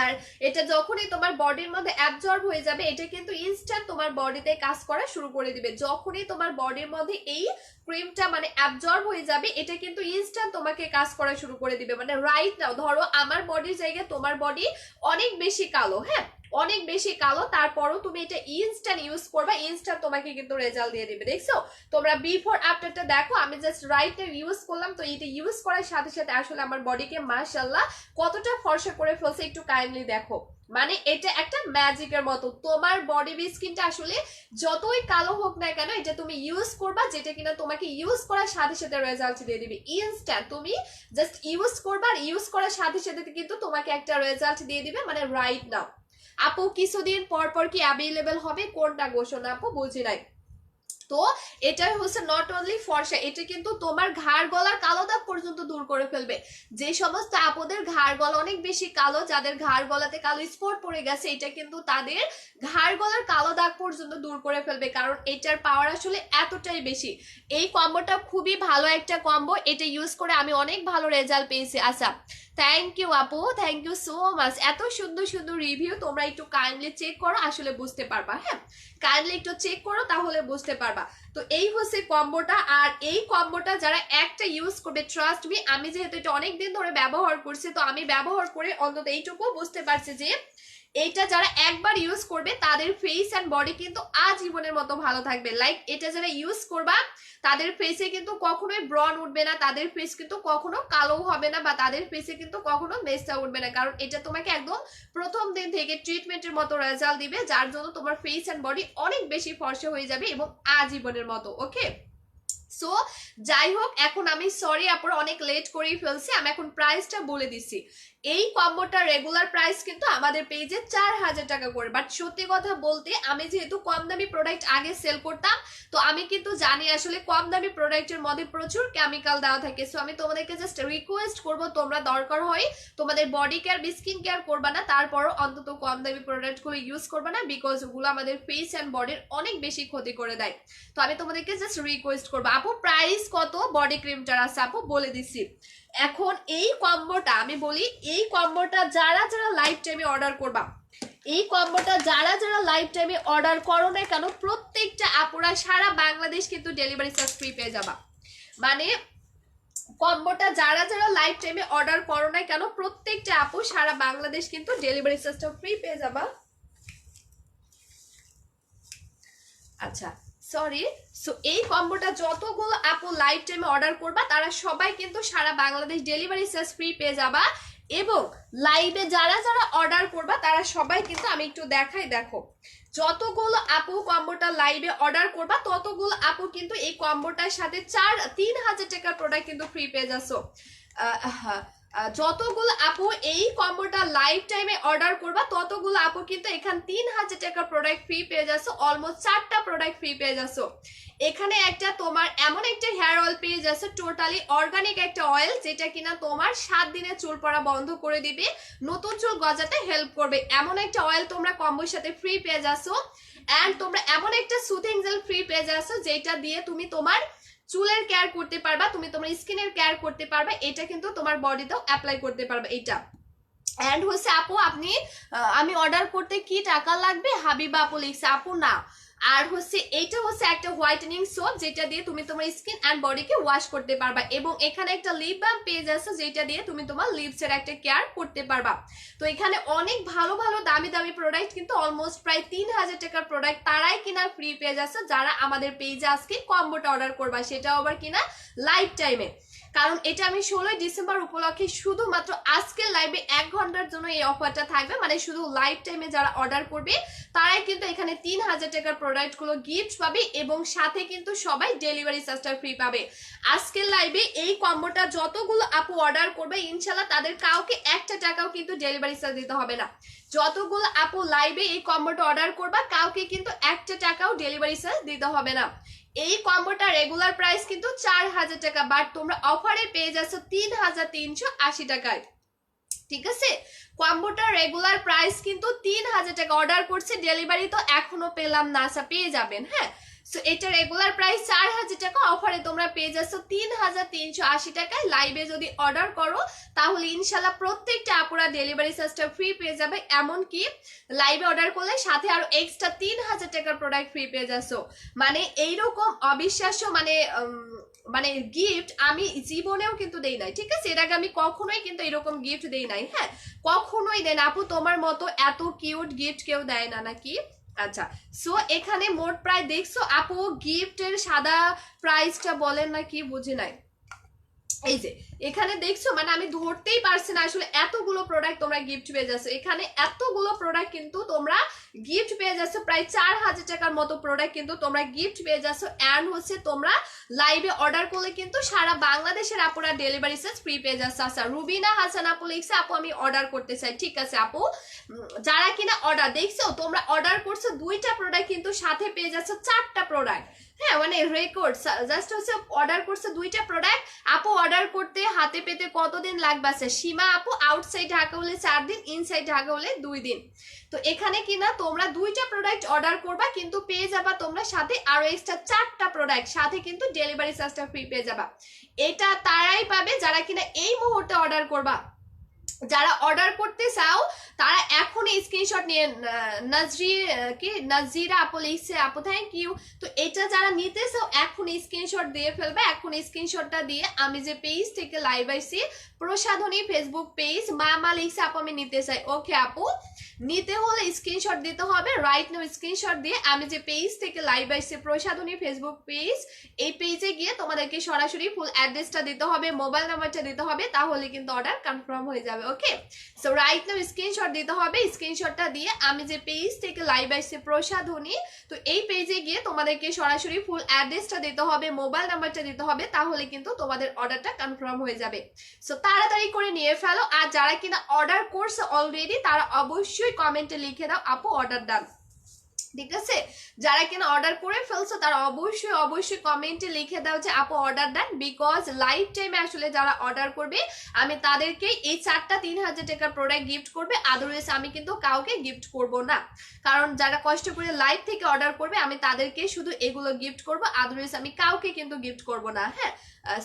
আর এটা যখনই তোমার বডির মধ্যে অ্যাবজর্ব হয়ে যাবে এটা কিন্তু ইনস্ট্যান্ট তোমার বডিতে কাজ করা শুরু করে দিবে। যখনই তোমার বডির মধ্যে এই ক্রিমটা মানে অ্যাবজর্ব হয়ে যাবে এটা কিন্তু ইনস্ট্যান্ট তোমাকে কাজ করা শুরু করে দিবে। মানে রাইট নাও ধরো আমার বডির জায়গায় তোমার বডি অনেক বেশি কালো, হ্যাঁ অনেক বেশি কালো, তারপরও তুমি এটা ইনস্ট্যান্ট ইউজ করবা, ইনস্ট্যান্ট তোমাকে কিন্তু রেজাল্ট দিয়ে দিবে। দেখছো তোমরা বিফোর আফটারটা দেখো, আমি জাস্ট রাইট নাও ইউজ করলাম, তো এটা ইউজ করার সাথে সাথে আসলে আমার বডিকে মাশাআল্লাহ কতটা ফর্সা করে ফেলছে একটু কাইন্ডলি দেখো। মানে এটা একটা ম্যাজিকের মতো, তোমার বডি স্কিনটা আসলে যতই কালো হোক না কেন এটা তুমি ইউজ করবা, যেটা কিনা তোমাকে ইউজ করার সাথে সাথে রেজাল্ট দিয়ে দিবে ইনস্ট্যান্ট। তুমি জাস্ট ইউজ করবা আর ইউজ করার সাথে সাথে কিন্তু তোমাকে একটা রেজাল্ট দিয়ে দিবে মানে রাইট নাও। আপু কিছুদিন পর পর কি অ্যাভেলেবেল হবে কোনটা ঘোষণা আপু বুঝি নাই। তো এটা হচ্ছে নট অনলি ফর্সা, এটা কিন্তু তোমার ঘাড় গলার কালো দাগ পর্যন্ত দূর করে ফেলবে। যে সমস্ত আপুদের ঘাড় গলা অনেক বেশি কালো, যাদের ঘাড় গলাতে কালো স্পট পড়ে গেছে, এটা কিন্তু তাদের ঘাড় গলার কালো দাগ পর্যন্ত দূর করে ফেলবে, কারণ এটার পাওয়ার আসলে এতটাই বেশি। এই কম্বোটা খুবই ভালো একটা কম্বো, এটা ইউজ করে আমি অনেক ভালো রেজাল্ট পেয়েছি। আচ্ছা থ্যাংক ইউ আপু, থ্যাংক ইউ সো মাচ। এত সুন্দর সুন্দর রিভিউ, তোমরা একটু কাইন্ডলি চেক করো আসলে বুঝতে পারবা, হ্যাঁ কাইন্ডলি একটু চেক করো তাহলে বুঝতে পারবা। তো এই হচ্ছে কম্বোটা, আর এই কম্বোটা যারা একটা ইউজ করবে ট্রাস্ট মি, আমি যেহেতু এটা অনেকদিন ধরে ব্যবহার করছি তো আমি ব্যবহার করে অন্তত এইটুকু বুঝতে পারছি যে এটা যারা একবার ইউজ করবে তাদের ফেস অ্যান্ড বডি কিন্তু আজীবনের মতো ভালো থাকবে। লাইক এটা যারা ইউজ করবা তাদের ফেসে কিন্তু কখনোই ব্রন উঠবে না, তাদের ফেস কিন্তু কখনো কালো হবে না, বা তাদের ফেসে কিন্তু কখনো মেস্তা উঠবে না, কারণ এটা তোমাকে একদম প্রথম দিন থেকে ট্রিটমেন্টের মতো রেজাল্ট দিবে, যার জন্য তোমার ফেস অ্যান্ড বডি অনেক বেশি ফর্সা হয়ে যাবে এবং আজীবনের মতো। ওকে সো যাই হোক, এখন আমি সরি আপনারা অনেক লেট করেই ফেলছি, আমি এখন প্রাইসটা বলে দিচ্ছি। এই কম্বোটা রেগুলার প্রাইস কিন্তু আমাদের পেজে 4000 টাকা করে, বাট সত্যি কথা বলতে আমি যেহেতু কম দামি প্রোডাক্ট আগে সেল করতাম তো আমি কিন্তু জানি আসলে কম দামি প্রোডাক্টের মধ্যে প্রচুর কেমিক্যাল দেওয়া থাকে। সো আমি তোমাদেরকে জাস্ট রিকোয়েস্ট করব তোমরা দরকার হয় তোমাদের বডি কেয়ার স্কিন কেয়ার করবা না, তারপরও অন্তত কম দামি প্রোডাক্টগুলো ইউজ করবা না, বিকজ ওগুলো আমাদের ফেস অ্যান্ড বডির অনেক বেশি ক্ষতি করে দেয়। তো আমি তোমাদেরকে জাস্ট রিকোয়েস্ট করবো আপু প্রাইস কত বডি ক্রিমটার আছে আপু বলে দিচ্ছি। এখন এই কম্বোটা আমি বলি, এই কম্বোটা যারা যারা লাইফ টাইমে অর্ডার করবা, এই কম্বোটা যারা যারা লাইফ টাইমে অর্ডার করো না কেন প্রত্যেকটা আপুরা সারা বাংলাদেশ কিন্তু ডেলিভারি চার্জ ফ্রি পেয়ে যাবা। মানে কম্বোটা যারা যারা লাইফ টাইমে অর্ডার করো না কেন প্রত্যেকটা আপু সারা বাংলাদেশ কিন্তু ডেলিভারি চার্জটা ফ্রি পেয়ে যাবা। আচ্ছা সরি, সো এই কম্বোটা যতগুলো আপু লাইফ টাইমে অর্ডার করবা তারা সবাই কিন্তু সারা বাংলাদেশ ডেলিভারি চার্জ ফ্রি পেয়ে যাবা, এবং লাইভে যারা যারা অর্ডার করবা তারা সবাই কিন্তু আমি একটু দেখাই, দেখো যতগুলো আপু কম্বোটা লাইভে অর্ডার করবা ততগুলো আপু কিন্তু এই কম্বোটার সাথে 3000 টাকার প্রোডাক্ট কিন্তু ফ্রি পেয়ে যাচ্ছ। যতগুলো আপু এই কম্বোটা লাইফ টাইমে অর্ডার করবা ততগুলো আপু কিন্তু এখানে 3000 টাকার প্রোডাক্ট ফ্রি পেয়ে যাচ্ছ, অলমোস্ট 4টা প্রোডাক্ট ফ্রি পেয়ে যাচ্ছ। এখানে একটা তোমার এমন একটা হেয়ার অয়েল পেয়ে যাচ্ছে টোটালি অর্গানিক একটা অয়েল, যেটা কিনা তোমার 7 দিনে চুল পড়া বন্ধ করে দিবে, নতুন চুল গজাতে হেল্প করবে, এমন একটা অয়েল তোমরা কম্বোর সাথে ফ্রি পেয়ে যাচ্ছ। এন্ড তোমরা এমন একটা সুথিং জেল ফ্রি পেয়ে যাচ্ছ যেটা দিয়ে তুমি তোমার চুলের কেয়ার করতে পারবা, তুমি তোমার স্কিনের কেয়ার করতে পারবা, এটা কিন্তু তোমার বডিতেও অ্যাপ্লাই করতে পারবা এটা। এন্ড হচ্ছে আপু আপনি আমি অর্ডার করতে কি টাকা লাগবে হাবিবা আপু লিখছে, আপু না, আর হচ্ছে এইটা হচ্ছে একটা হোয়াইটেনিং সোপ যেটা দিয়ে তুমি তোমার স্কিন এন্ড বডিকে ওয়াশ করতে পারবা, এবং এখানে একটা লিপ বাম পেজ আছে যেটা দিয়ে তুমি তোমার লিপসের একটা কেয়ার করতে পারবা। তো এখানে অনেক ভালো ভালো দামি দামি প্রোডাক্ট কিন্তু অলমোস্ট প্রায় 3000 টাকার প্রোডাক্ট তারাই কিনা ফ্রি পেজ আছে যারা আমাদের পেজে আজকে কম্বোটা অর্ডার করবা, সেটাও আবার কিনা লাইফ টাইমে, কারণ এটা আমি 16 ডিসেম্বর উপলক্ষে শুধুমাত্র আজকের লাইভে 1 ঘন্টার জন্য এই অফারটা থাকবে, মানে শুধু লাইভ টাইমে যারা অর্ডার করবে তারাই কিন্তু এখানে 3000 টাকার প্রোডাক্ট গুলো গিফট পাবে, এবং সাথে কিন্তু সবাই ডেলিভারি চার্জটা ফ্রি পাবে। আজকের লাইভে এই কম্বোটা যতগুলো আপু অর্ডার করবে ইনশাল্লাহ তাদের কাউকে 1 টাকাও কিন্তু ডেলিভারি চার্জ দিতে হবে না। যতগুলো আপু লাইভে এই কম্বোটা অর্ডার করবা কাউকে কিন্তু 1 টাকাও ডেলিভারি চার্জ দিতে হবে না। এই কম্বোটা রেগুলার প্রাইস কিন্তু 4000 টাকা, বাট তোমরা অফারে পেয়ে যাচ্ছ 3380 টাকায়, ঠিক আছে। কম্বোটার রেগুলার প্রাইস কিন্তু 3000 টাকা, অর্ডার করছে ডেলিভারি তো এখনো পেলাম না, আশা পেয়ে যাবেন, হ্যাঁ সো এটা রেগুলার প্রাইস 4000 টাকা, অফারে তোমরা পেয়ে যাচ্ছ 3380 টাকায়। লাইভে যদি অর্ডার করো তাহলে ইনশাল্লাহ প্রত্যেকটা আপুরা ডেলিভারি চার্জটা ফ্রি পেয়ে যাবে। এমনকি লাইভে অর্ডার করলে সাথে আরো এক্সট্রা 3000 টাকার প্রোডাক্ট ফ্রি পেয়ে যাচ্ছ। মানে এইরকম অবিশ্বাস্য মানে গিফট আমি জীবনেও কিন্তু দেই নাই, ঠিক আছে? এর আগে আমি কখনোই কিন্তু এরকম গিফট দেই নাই, হ্যাঁ কখনোই দেন। আপু তোমার মতো এত কিউট গিফট কেউ দেয় না নাকি? আচ্ছা, সো এখানে মোট প্রায় দেখছো আপু গিফটের সাদা প্রাইসটা বলেন না কি বুঝি নাই। এই যে এখানে দেখছো মানে আমি ধরতেই পারছি না আসলে এতগুলো প্রোডাক্ট তোমরা গিফট পেয়ে যাচ্ছ। এখানে এতগুলো প্রোডাক্ট কিন্তু তোমরা গিফট পেয়ে যাচ্ছ, প্রায় 4000 টাকার মতো প্রোডাক্ট কিন্তু তোমরা গিফট পেয়ে যাচ্ছ। অ্যান্ড হচ্ছে তোমরা লাইভে অর্ডার করলে কিন্তু সারা বাংলাদেশের আপুরা ডেলিভারি চার্জ ফ্রি পেয়ে যাচ্ছে। আচ্ছা, রুবিনা হাসান আপু লিখছে আপু আমি অর্ডার করতে চাই। ঠিক আছে আপু, যারা কিনা অর্ডার দেখছো তোমরা অর্ডার করছো 2টা প্রোডাক্ট কিন্তু সাথে পেয়ে যাচ্ছ 4টা প্রোডাক্ট, হ্যাঁ মানে রেকর্ড। জাস্ট হচ্ছে অর্ডার করছে 2টা প্রোডাক্ট, আপু অর্ডার করতে হাতে পেতে কতদিন লাগবে? আছে সীমা আপু আউটসাইড ঢাকা হলে 4 দিন, ইনসাইড ঢাকা হলে 2 দিন। তো এখানে কিনা তোমরা 2টা প্রোডাক্ট অর্ডার করবা কিন্তু পেয়ে যাবা তোমরা সাথে আরো এক্সট্রা 4টা প্রোডাক্ট, সাথে কিন্তু ডেলিভারি চার্জটা ফ্রি পেয়ে যাবা। এটা তারাই পাবে যারা কিনা এই মুহূর্তে অর্ডার করবা। যারা অর্ডার করতে চাও তারা এখনই স্ক্রিনশট নিয়ে নাজিরা আপু লিখছে আপু থ্যাংক ইউ। তো এটা যারা নিতে চাও এখন স্ক্রিনশট দিয়ে ফেলবে। এখন স্ক্রিনশটটা দিয়ে আমি যে পেজ থেকে লাইভ আইছি প্রসাধনী ফেসবুক পেজ, মামা লিখছে আপু আমি নিতে চাই। ওকে আপু, নিতে হলে স্ক্রিনশট দিতে হবে। রাইট নাও স্ক্রিনশট দিয়ে আমি যে পেজ থেকে লাইভ আইছি প্রসাধনী ফেসবুক পেজ, এই পেজে গিয়ে তোমাদেরকে সরাসরি ফুল অ্যাড্রেসটা দিতে হবে, মোবাইল নাম্বারটা দিতে হবে, তাহলে কিন্তু অর্ডার কনফার্ম হয়ে যাবে। ওকে, সো রাইট নাও স্ক্রিনশট দিতে হবে। স্ক্রিনশটটা দিয়ে আমি যে পেজ থেকে লাইভ আইছি প্রসাধনী, তো এই পেজে গিয়ে তোমাদেরকে সরাসরি ফুল অ্যাড্রেসটা দিতে হবে, মোবাইল নাম্বারটা দিতে হবে, তাহলে কিন্তু তোমাদের অর্ডারটা কনফার্ম হয়ে যাবে। সো তাড়াতাড়ি করে নিয়ে ফেলো। আর যারা কিনা অর্ডার করছে অলরেডি তারা অবশ্যই কমেন্টে লিখে দাও আপু অর্ডার ডান, ঠিক আছে? যারা কিনা অর্ডার করে ফেলছো তারা অবশ্যই অবশ্যই কমেন্টে লিখে দাও যে আপু অর্ডার দেন। বিকজ লাইফ টাইমে আসলে যারা অর্ডার করবে আমি তাদেরকে এই 4টা 3000 টাকার প্রোডাক্ট গিফট করবে, আদারওয়াইজ আমি কিন্তু কাউকে গিফট করব না। কারণ যারা কষ্ট করে লাইভ থেকে অর্ডার করবে আমি তাদেরকে শুধু এগুলো গিফট করব, আদারওয়াইজ আমি কাউকে কিন্তু গিফট করব না। হ্যাঁ,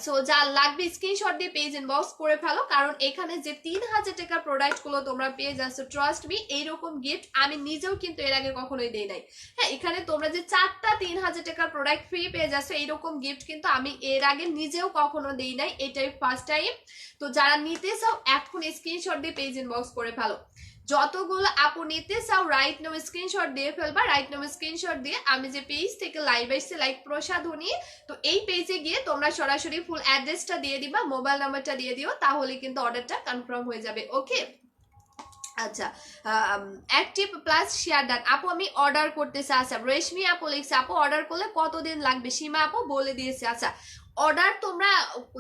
সো যা লাগবে স্ক্রিনশট দিয়ে পেজ ইনবক্স করে ফেলো। কারণ এখানে যে 3000 টাকার প্রোডাক্ট গুলো তোমরা পেয়ে যাচ্ছ, ট্রাস্ট মি এইরকম গিফট আমি নিজেও কিন্তু এর আগে কখনোই দেই নাই। হ্যাঁ, এখানে তোমরা যে 4টা 3000 টাকার প্রোডাক্ট ফ্রি পেয়ে যাচ্ছ এইরকম গিফট কিন্তু আমি এর আগে নিজেও কখনো দেই নাই, এটাই ফার্স্ট টাইম। তো যারা নিতে চাও এখন স্ক্রিনশট দিয়ে পেজ ইনবক্স করে ফেলো। যতগুলো আপু নিতে চাও রাইট নাও স্ক্রিনশট দিয়ে ফেলবা। রাইট নাও স্ক্রিনশট দিয়ে আমি যে পেজ থেকে লাইভ আসছে লাইক প্রসাধনী, তো এই পেজে গিয়ে তোমরা সরাসরি ফুল অ্যাড্রেসটা দিয়ে দিবা, মোবাইল নাম্বারটা দিয়ে দিও, তাহলে কিন্তু অর্ডারটা কনফার্ম হয়ে যাবে। ওকে, আচ্ছা, অ্যাক্টিভ প্লাস শেয়ার ডান আপু আমি অর্ডার করতে চাই। আচ্ছা, রেশমি আপু লিখছে আপু অর্ডার করলে কতদিন লাগবে? সীমা আপু বলে দিয়েছে। আচ্ছা, অর্ডার তোমরা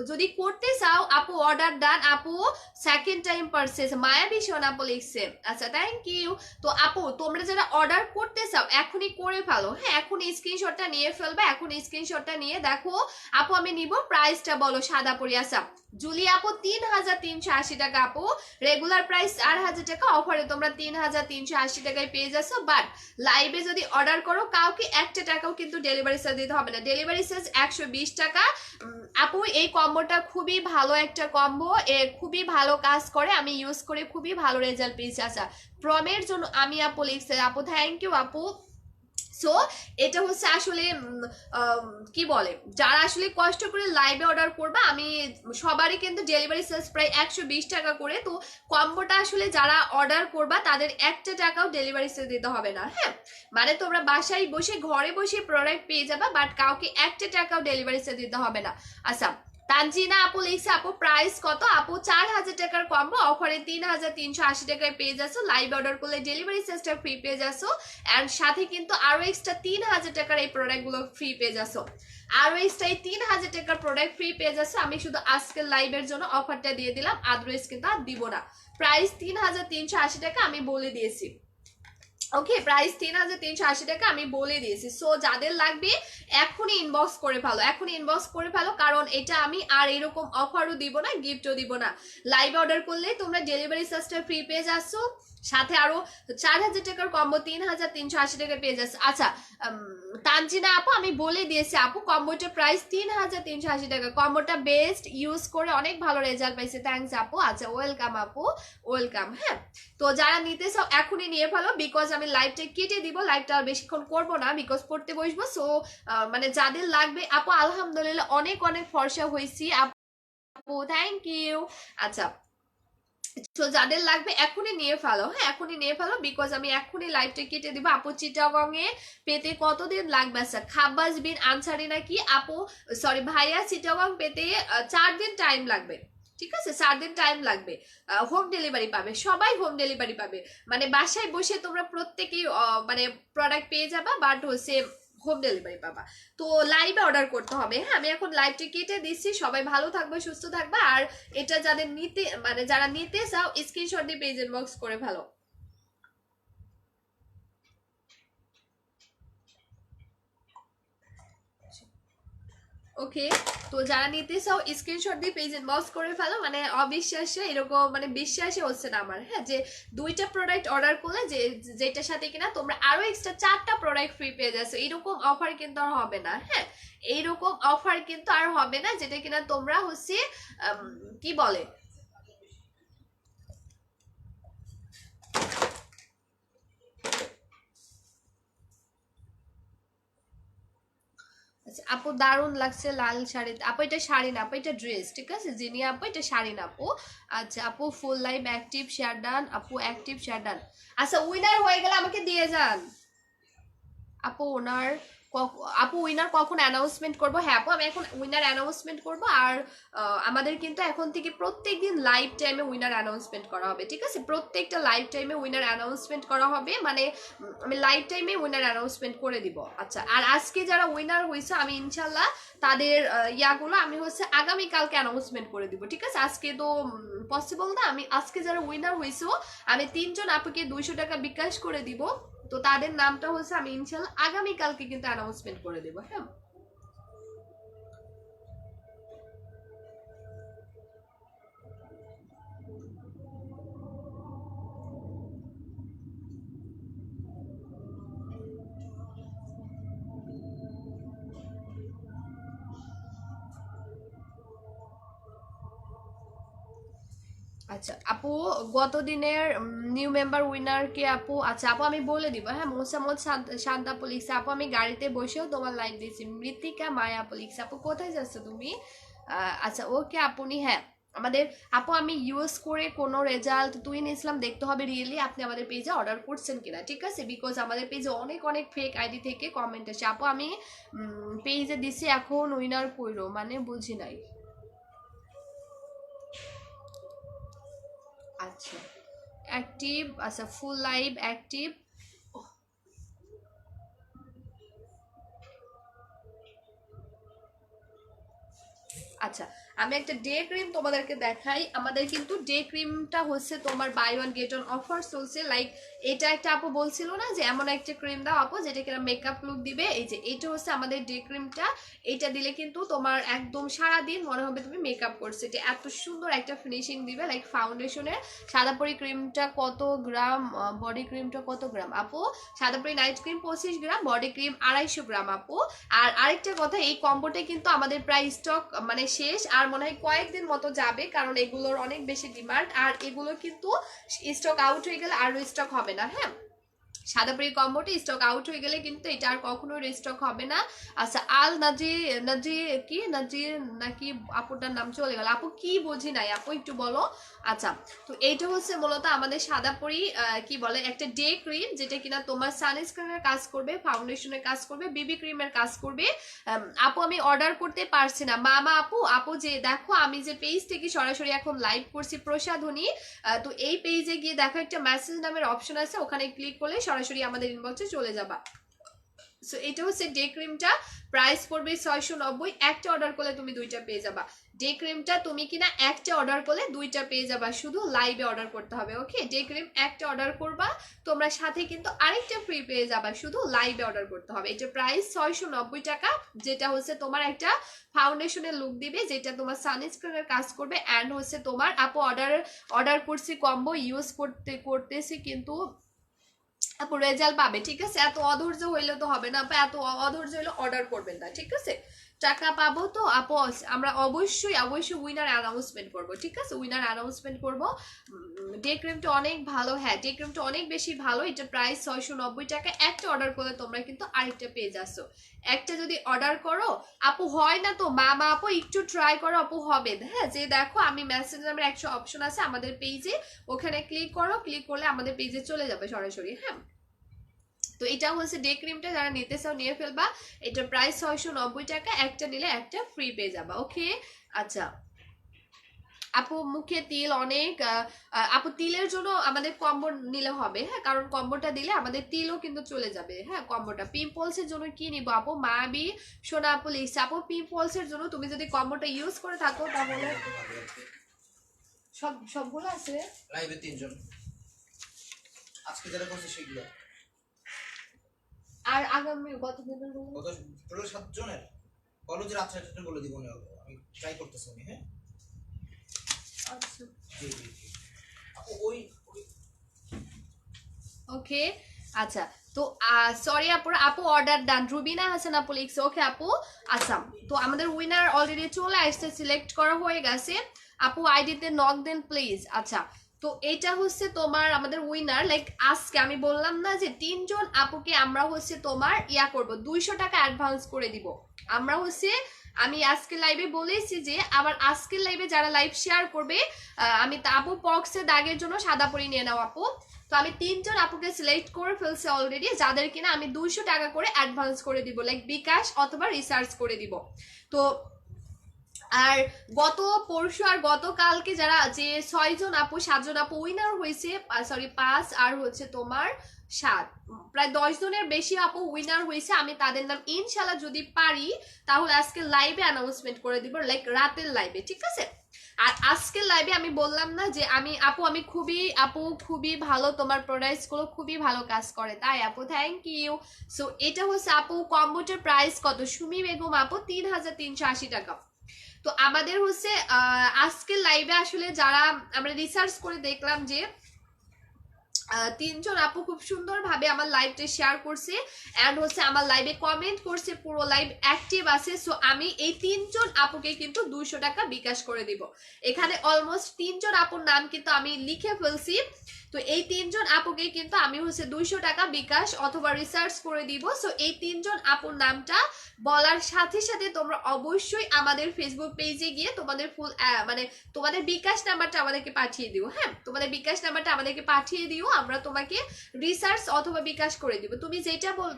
যদি করতে চাও আপু অর্ডার ডান আপু, সেকেন্ড টাইম পারচেজ মায়াবী সোনা আপু লিখছে। আচ্ছা, থ্যাংক ইউ। তো আপু তোমরা যারা অর্ডার করতে চাও এখনই করে ফেলো। হ্যাঁ, এখন স্ক্রিনশটটা নিয়ে ফেলবে। এখন স্ক্রিনশটটা নিয়ে দেখো আপু আমি নিব, প্রাইসটা বলো সাদা পরি। আচ্ছা, জুলি আপু 3380 টাকা আপু, রেগুলার প্রাইস 4000 টাকা, অফারে তোমরা 3380 টাকায় পেয়ে যাচ্ছ। বাট লাইভে যদি অর্ডার করো কাউকে 1 টাকাও কিন্তু ডেলিভারি চার্জ দিতে হবে না। ডেলিভারি চার্জ 120 টাকা। আপু এই কম্বোটা খুবই ভালো একটা কম্বো, খুবই ভালো কাজ করে, আমি ইউজ করে খুবই ভালো রেজাল্ট পেয়েছি। আচ্ছা, প্রমের জন্য আমি আপু লিখছে আপু থ্যাংক ইউ আপু। সো এটা হচ্ছে আসলে কি বলে, যারা আসলে কষ্ট করে লাইভে অর্ডার করবে আমি সবারই কিন্তু ডেলিভারি চার্জ প্রায় 120 টাকা করে। তো কম্বোটা আসলে যারা অর্ডার করবা তাদের 1 টাকাও ডেলিভারি চার্জ দিতে হবে না। হ্যাঁ, মানে তোমরা বাসায় বসে ঘরে বসে প্রোডাক্ট পেয়ে যাবা, বাট কাউকে 1 টাকাও ডেলিভারি চার্জ দিতে হবে না। আচ্ছা, তানজিনা আপু লিখছে আপু প্রাইস কত? আপু 4000 টাকার কম্বো, অফারে 3380 টাকায় পেয়ে যাচ্ছ। লাইভ অর্ডার করলে ডেলিভারি চার্জটা ফ্রি পেয়ে যাচ্ছ, এন্ড সাথে কিন্তু আরো এক্সট্রা 3000 টাকার এই প্রোডাক্টগুলো ফ্রি পেয়ে যাচ্ছ। আরো এক্সট্রা 3000 টাকার প্রোডাক্ট ফ্রি পেয়ে যাচ্ছ। আমি শুধু আজকের লাইভের জন্য অফারটা দিয়ে দিলাম, আদারওয়াইজ কিন্তু আর দিব না। প্রাইস 3380 টাকা আমি বলে দিয়েছি। ওকে, প্রাইস 3,380 টাকা আমি বলে দিয়েছি। সো যাদের লাগবে এখনই ইনবক্স করে ফেলো, এখনই ইনবক্স করে ফেলো, কারণ এটা আমি আর এরকম অফারও দিব না, গিফটও দিব না। লাইভ অর্ডার করলে তোমরা ডেলিভারি চার্জটা ফ্রি পেয়ে যাচ্ছ, সাথে আরো 4,000 টাকার কম্বো 3,380 টাকা পেয়ে যাচ্ছে। আচ্ছা, তানজিনা আপু আমি বলে দিয়েছি আপু, কম্বোটার প্রাইস 3,380 টাকা। কম্বোটা বেস্ট, ইউজ করে অনেক ভালো রেজাল্ট পাইছে। থ্যাংকস আপু। আচ্ছা, ওয়েলকাম আপু, ওয়েলকাম। হ্যাঁ, তো যারা নিতে চাও এখনই নিয়ে ফেলো, বিকজ আমি লাইভটা কেটে দিব, লাইভটা আর বেশিক্ষণ করবো না, বিকজ পড়তে বসবো। সো মানে যাদের লাগবে আপু, আলহামদুলিল্লাহ অনেক অনেক ফর্সা হয়েছি আপু, থ্যাংক ইউ। আচ্ছা, তো যাদের লাগবে এখনই নিয়ে ফেলো, হ্যাঁ এখনই নিয়ে ফেলো, বিকজ আমি এখনই লাইভটা কেটে দিব। আপু চিটাগং এ পেতে কতদিন লাগবে? আচ্ছা, খাবাস বিন আনসারি নাকি আপু, সরি ভাইয়া, চিটাগং পেতে 4 দিন টাইম লাগবে। ঠিক আছে, 4 দিন টাইম লাগবে। হোম ডেলিভারি পাবে, সবাই হোম ডেলিভারি পাবে, মানে বাসায় বসে তোমরা প্রত্যেকেই মানে প্রোডাক্ট পেয়ে যাবা, বাট হচ্ছে হোম ডেলিভারি পাবা। তো লাইভে অর্ডার করতে হবে। হ্যাঁ, আমি এখন লাইভটা কেটে দিচ্ছি। সবাই ভালো থাকবে, সুস্থ থাকবে। আর এটা যাদের নিতে, মানে যারা নিতে চাও স্ক্রিনশট দিয়ে পেজ ইনবক্স করে ভালো। ওকে, তো যারা নিতে চাও স্ক্রিনশট দিয়ে পেজ ইনবক্স করে ফেলো। মানে অবিশ্বাসে এরকম, মানে বিশ্বাসই হচ্ছে না আমার, হ্যাঁ, যে 2টা প্রোডাক্ট অর্ডার করলে যে যেটার সাথে কিনা তোমরা আরো এক্সট্রা 4টা প্রোডাক্ট ফ্রি পেয়ে যাচ্ছ। এরকম অফার কিন্তু আর হবে না। হ্যাঁ, এইরকম অফার কিন্তু আর হবে না, যেটা কিনা তোমরা হচ্ছে কি বলে, আচ্ছা আপু দারুণ লাগছে লাল শাড়ি। আপু এটা শাড়ি না আপু, এটা ড্রেস। ঠিক আছে জিনিয়া আপু, এটা শাড়ি না আপু। আচ্ছা আপু ফুল লাইভ অ্যাক্টিভ শেয়ার ডান আপু, অ্যাক্টিভ শেয়ার ডান। আচ্ছা উইনার হয়ে গেলে আমাকে দিয়ে যান আপু। ওনার আপু উইনার কখন অ্যানাউন্সমেন্ট করব? হ্যাঁ আপু, আমি এখন উইনার অ্যানাউন্সমেন্ট করব। আর আমাদের কিন্তু এখন থেকে প্রত্যেকদিন লাইভ টাইমে উইনার অ্যানাউন্সমেন্ট করা হবে। ঠিক আছে, প্রত্যেকটা লাইভ টাইমে উইনার অ্যানাউন্সমেন্ট করা হবে, মানে আমি লাইভ টাইমে উইনার অ্যানাউন্সমেন্ট করে দিব। আচ্ছা, আর আজকে যারা উইনার হয়েছে আমি ইনশাল্লাহ তাদের ইয়াগুলো আমি হচ্ছে আগামীকালকে অ্যানাউন্সমেন্ট করে দিব। ঠিক আছে, আজকে তো পসিবল না। আমি আজকে যারা উইনার হয়েছে আমি 3জন আপুকে 200 টাকা বিকাশ করে দিব। তো তাদের নামটা হচ্ছে আমি ইনশাল্লাহ আগামীকালকে কিন্তু অ্যানাউন্সমেন্ট করে দেবো। হ্যাঁ, আচ্ছা আপু, গত দিনের নিউ মেম্বার উইনার কে আপু? আচ্ছা আপু আমি বলে দিব। হ্যাঁ, মোসাম্মদ শান্তা আপু লিখছে আপু, আমি গাড়িতে বসেও তোমার লাইভ দিয়েছি। মৃত্তিকা মায়া আপু লিখছে আপু, কোথায় যাচ্ছ তুমি? আচ্ছা ওকে আপনি, হ্যাঁ আমাদের আপু আমি ইউজ করে কোনো রেজাল্ট তুই নিয়েছিলাম, দেখতে হবে রিয়েলি আপনি আমাদের পেজে অর্ডার করছেন কিনা। ঠিক আছে, বিকজ আমাদের পেজে অনেক অনেক ফেক আইডি থেকে কমেন্ট আসে। আপু আমি পেজে দিছি, এখন উইনার কইরো মানে বুঝি নাই। আচ্ছা অ্যাক্টিভ, আচ্ছা ফুল লাইভ অ্যাক্টিভ। আচ্ছা আমি একটা ডে ক্রিম তোমাদেরকে দেখাই। আমাদের কিন্তু ডে ক্রিমটা হচ্ছে তোমার buy one get one offer চলছে। লাইক এটা একটা আপু বলছিল না যে এমন একটা ক্রিম দাও আপু যেটা কিনা মেকআপ লুক দিবে, এই যে এটা হচ্ছে আমাদের ডে ক্রিমটা। এটা দিলে কিন্তু তোমার একদম সারাদিন মনে হবে তুমি মেকআপ করছো। এটা এত সুন্দর একটা ফিনিশিং দিবে, লাইক ফাউন্ডেশনের। সাদাপরি ক্রিমটা কত গ্রাম, বডি ক্রিমটা কত গ্রাম আপু? সাদাপরি নাইট ক্রিম 25 গ্রাম, বডি ক্রিম 250 গ্রাম আপু। আর আরেকটা কথা, এই কম্বোটা কিন্তু আমাদের প্রায় স্টক মানে শেষ, আর মনে হয় কয়েকদিন মতো যাবে, কারণ এগুলোর অনেক বেশি ডিমান্ড। আর এগুলো কিন্তু স্টক আউট হয়ে গেলে আর স্টক হবে না। হ্যাঁ, সাদাপরি কম্বোটি স্টক আউট হয়ে গেলে কিন্তু এটা আর কখনো রিস্টক হবে না। আচ্ছা আল নাজি, নাজি কি নাজির নাকি আপুটার নাম চলে গেল আপু, কি বুঝি নাই আপু একটু বলো। আচ্ছা, তো এইটা হচ্ছে মূলত আমাদের সাদাপরি কি বলে একটা ডে ক্রিম, যেটা কিনা তোমার সানস্ক্রিনের কাজ করবে, ফাউন্ডেশনের কাজ করবে, বিবি ক্রিমের কাজ করবে। আপু আমি অর্ডার করতে পারছি না মামা আপু। আপু যে দেখো আমি যে পেজ থেকে সরাসরি এখন লাইভ করছি প্রসাধনী, তো এই পেজে গিয়ে দেখো একটা মেসেজ নামের অপশন আছে, ওখানে ক্লিক করলে সরাসরি আমাদের ইনবক্সে চলে যাবা। সো এটা হচ্ছে ডে ক্রিমটা, প্রাইস পড়বে 690। একটা অর্ডার করলে তুমি 2টা পেয়ে যাবা। ডে ক্রিমটা তুমি কিনা একটা অর্ডার করলে দুইটা পেয়ে যাবা, শুধু লাইভে অর্ডার করতে হবে। ওকে, ডে ক্রিম একটা অর্ডার করবা, তোমরা সাথে কিন্তু আরেকটা ফ্রি পেয়ে যাবা, শুধু লাইভে অর্ডার করতে হবে। এটা প্রাইস 690 টাকা, যেটা হচ্ছে তোমার একটা ফাউন্ডেশনের লুক দিবে, যেটা তোমার সানস্ক্রিনের কাজ করবে। অ্যান্ড হচ্ছে তোমার আপু অর্ডার করছি কম্বো ইউজ করতেছি, কিন্তু আপু রেজাল্ট পাবে, ঠিক আছে? এত অধৈর্য হইলে তো হবে না আপু, এত অধৈর্য হইলে অর্ডার করবেন না, ঠিক আছে? টাকা পাবো তো আপু, আমরা অবশ্যই উইনার অ্যানাউন্সমেন্ট করব, ঠিক আছে? উইনার অ্যানাউন্সমেন্ট করব। ডে ক্রিমটা অনেক ভালো, হ্যাঁ ডে ক্রিমটা অনেক বেশি ভালো। এটা প্রাইস 690 টাকা, একটা অর্ডার করলে তোমরা কিন্তু আরেকটা পেয়ে যাচ্ছ। একটা যদি অর্ডার করো আপু, হয় না তো মামা আপু একটু ট্রাই করো আপু, হবে। হ্যাঁ, যে দেখো আমি মেসেজ নাম্বার 100 অপশন আছে আমাদের পেজে, ওখানে ক্লিক করো, ক্লিক করলে আমাদের পেজে চলে যাবে সরাসরি। হ্যাঁ, তো এটা হচ্ছে ডে ক্রিমটা, যারা নিতে চাও নিয়ে ফেলবা। এটা প্রাইস 690 টাকা, একটা নিলে একটা ফ্রি পেয়ে যাবা। ওকে, আচ্ছা আপু মুখে তিল অনেক, আপু তিলের জন্য আমাদের কম্বো নিলে হবে। হ্যাঁ, কারণ কম্বোটা দিলে আমাদের তিলও কিন্তু চলে যাবে। হ্যাঁ, কম্বোটা পিম্পলসের জন্য কি নিব আপু? মাবি সোনা আপু লিখছে, আপু পিম্পলসের জন্য তুমি যদি কম্বোটা ইউজ করে থাকো তাহলে সবগুলো আছে লাইভে 3 জন আজকে যারা করছে সেগুলো, আর আগামী গত দিনের কত টোটাল 7 জনের বলো যে রাত 8টা বলে দিব না, আমি ট্রাই করতেছি আমি। হ্যাঁ আচ্ছা, জি জি জি আপু ওই ওকে, আচ্ছা। তো সরি আপু, আপু অর্ডার ডান, রুবিনা হাসান আপু লিখছে। ওকে আপু, আচ্ছা তো আমাদের উইনার অলরেডি চলে আসছে, সিলেক্ট করা হয়ে গেছে। আপু আইডিতে নক দেন প্লিজ। আচ্ছা, তো এটা হচ্ছে তোমার আমাদের উইনার। লাইক আজকে আমি বললাম না যে 3 জন আপুকে আমরা হচ্ছে তোমার ইয়া করব, 200 টাকা অ্যাডভান্স করে দিব। আমরা হচ্ছে আমি আজকে লাইভে বলেছি যে আবার আজকের লাইভে যারা লাইভ শেয়ার করবে, আমি আপু পক্সের দাগের জন্য সাদা পরি নিয়ে নাও আপু। তো আমি 3 জন আপুকে সিলেক্ট করে ফেলছি অলরেডি, যাদের কিনা আমি 200 টাকা করে অ্যাডভান্স করে দিব, লাইক বিকাশ অথবা রিচার্জ করে দিব। তো আর গত পরশু আর গতকালকে যারা যে 6 জন আপু 7 জন আপু উইনার হয়েছে, সরি 5 আর হচ্ছে তোমার 7, প্রায় 10 জনের বেশি আপু উইনার হয়েছে। আমি তাদের নাম ইনশাল্লাহ যদি পারি তাহলে আজকে লাইভে অ্যানাউন্সমেন্ট করে দিব, লাইক রাতের লাইভে, ঠিক আছে? আর আজকের লাইভে আমি বললাম না যে আমি খুবই ভালো, তোমার প্রোডাক্টস গুলো খুবই ভালো কাজ করে, তাই আপু থ্যাংক ইউ। সো এটা হচ্ছে আপু কম্বোটার প্রাইস কত? সুমি বেগম আপু 3380 টাকা। তো আমাদের হচ্ছে আজকের লাইভে আসলে যারা আমরা রিসার্চ করে দেখলাম যে 3 জন আপু খুব সুন্দরভাবে আমার লাইভটা শেয়ার করছে, এন্ড হচ্ছে আমার লাইভে কমেন্ট করছে, পুরো লাইভ অ্যাক্টিভ আছে। সো আমি এই 3 জন আপুকে কিন্তু 200 টাকা বিকাশ করে দিব। এখানে অলমোস্ট 3 জন আপুর নাম কিন্তু আমি লিখে ফেলছি। তো এই 3 জন আপুকে কিন্তু আমি হচ্ছে 200 টাকা বিকাশ অথবা রিসার্চ করে দিব। সো এই 3 জন আপুর নামটা বলার সাথে সাথে তোমরা অবশ্যই আমাদের ফেসবুক পেজে গিয়ে তোমাদের ফুল মানে তোমাদের বিকাশ নাম্বারটা আমাদেরকে পাঠিয়ে দিও। হ্যাঁ, তোমাদের বিকাশ নাম্বারটা আমাদেরকে পাঠিয়ে দিও, আমরা তোমাকে রিসার্চ অথবা বিকাশ করে দিব।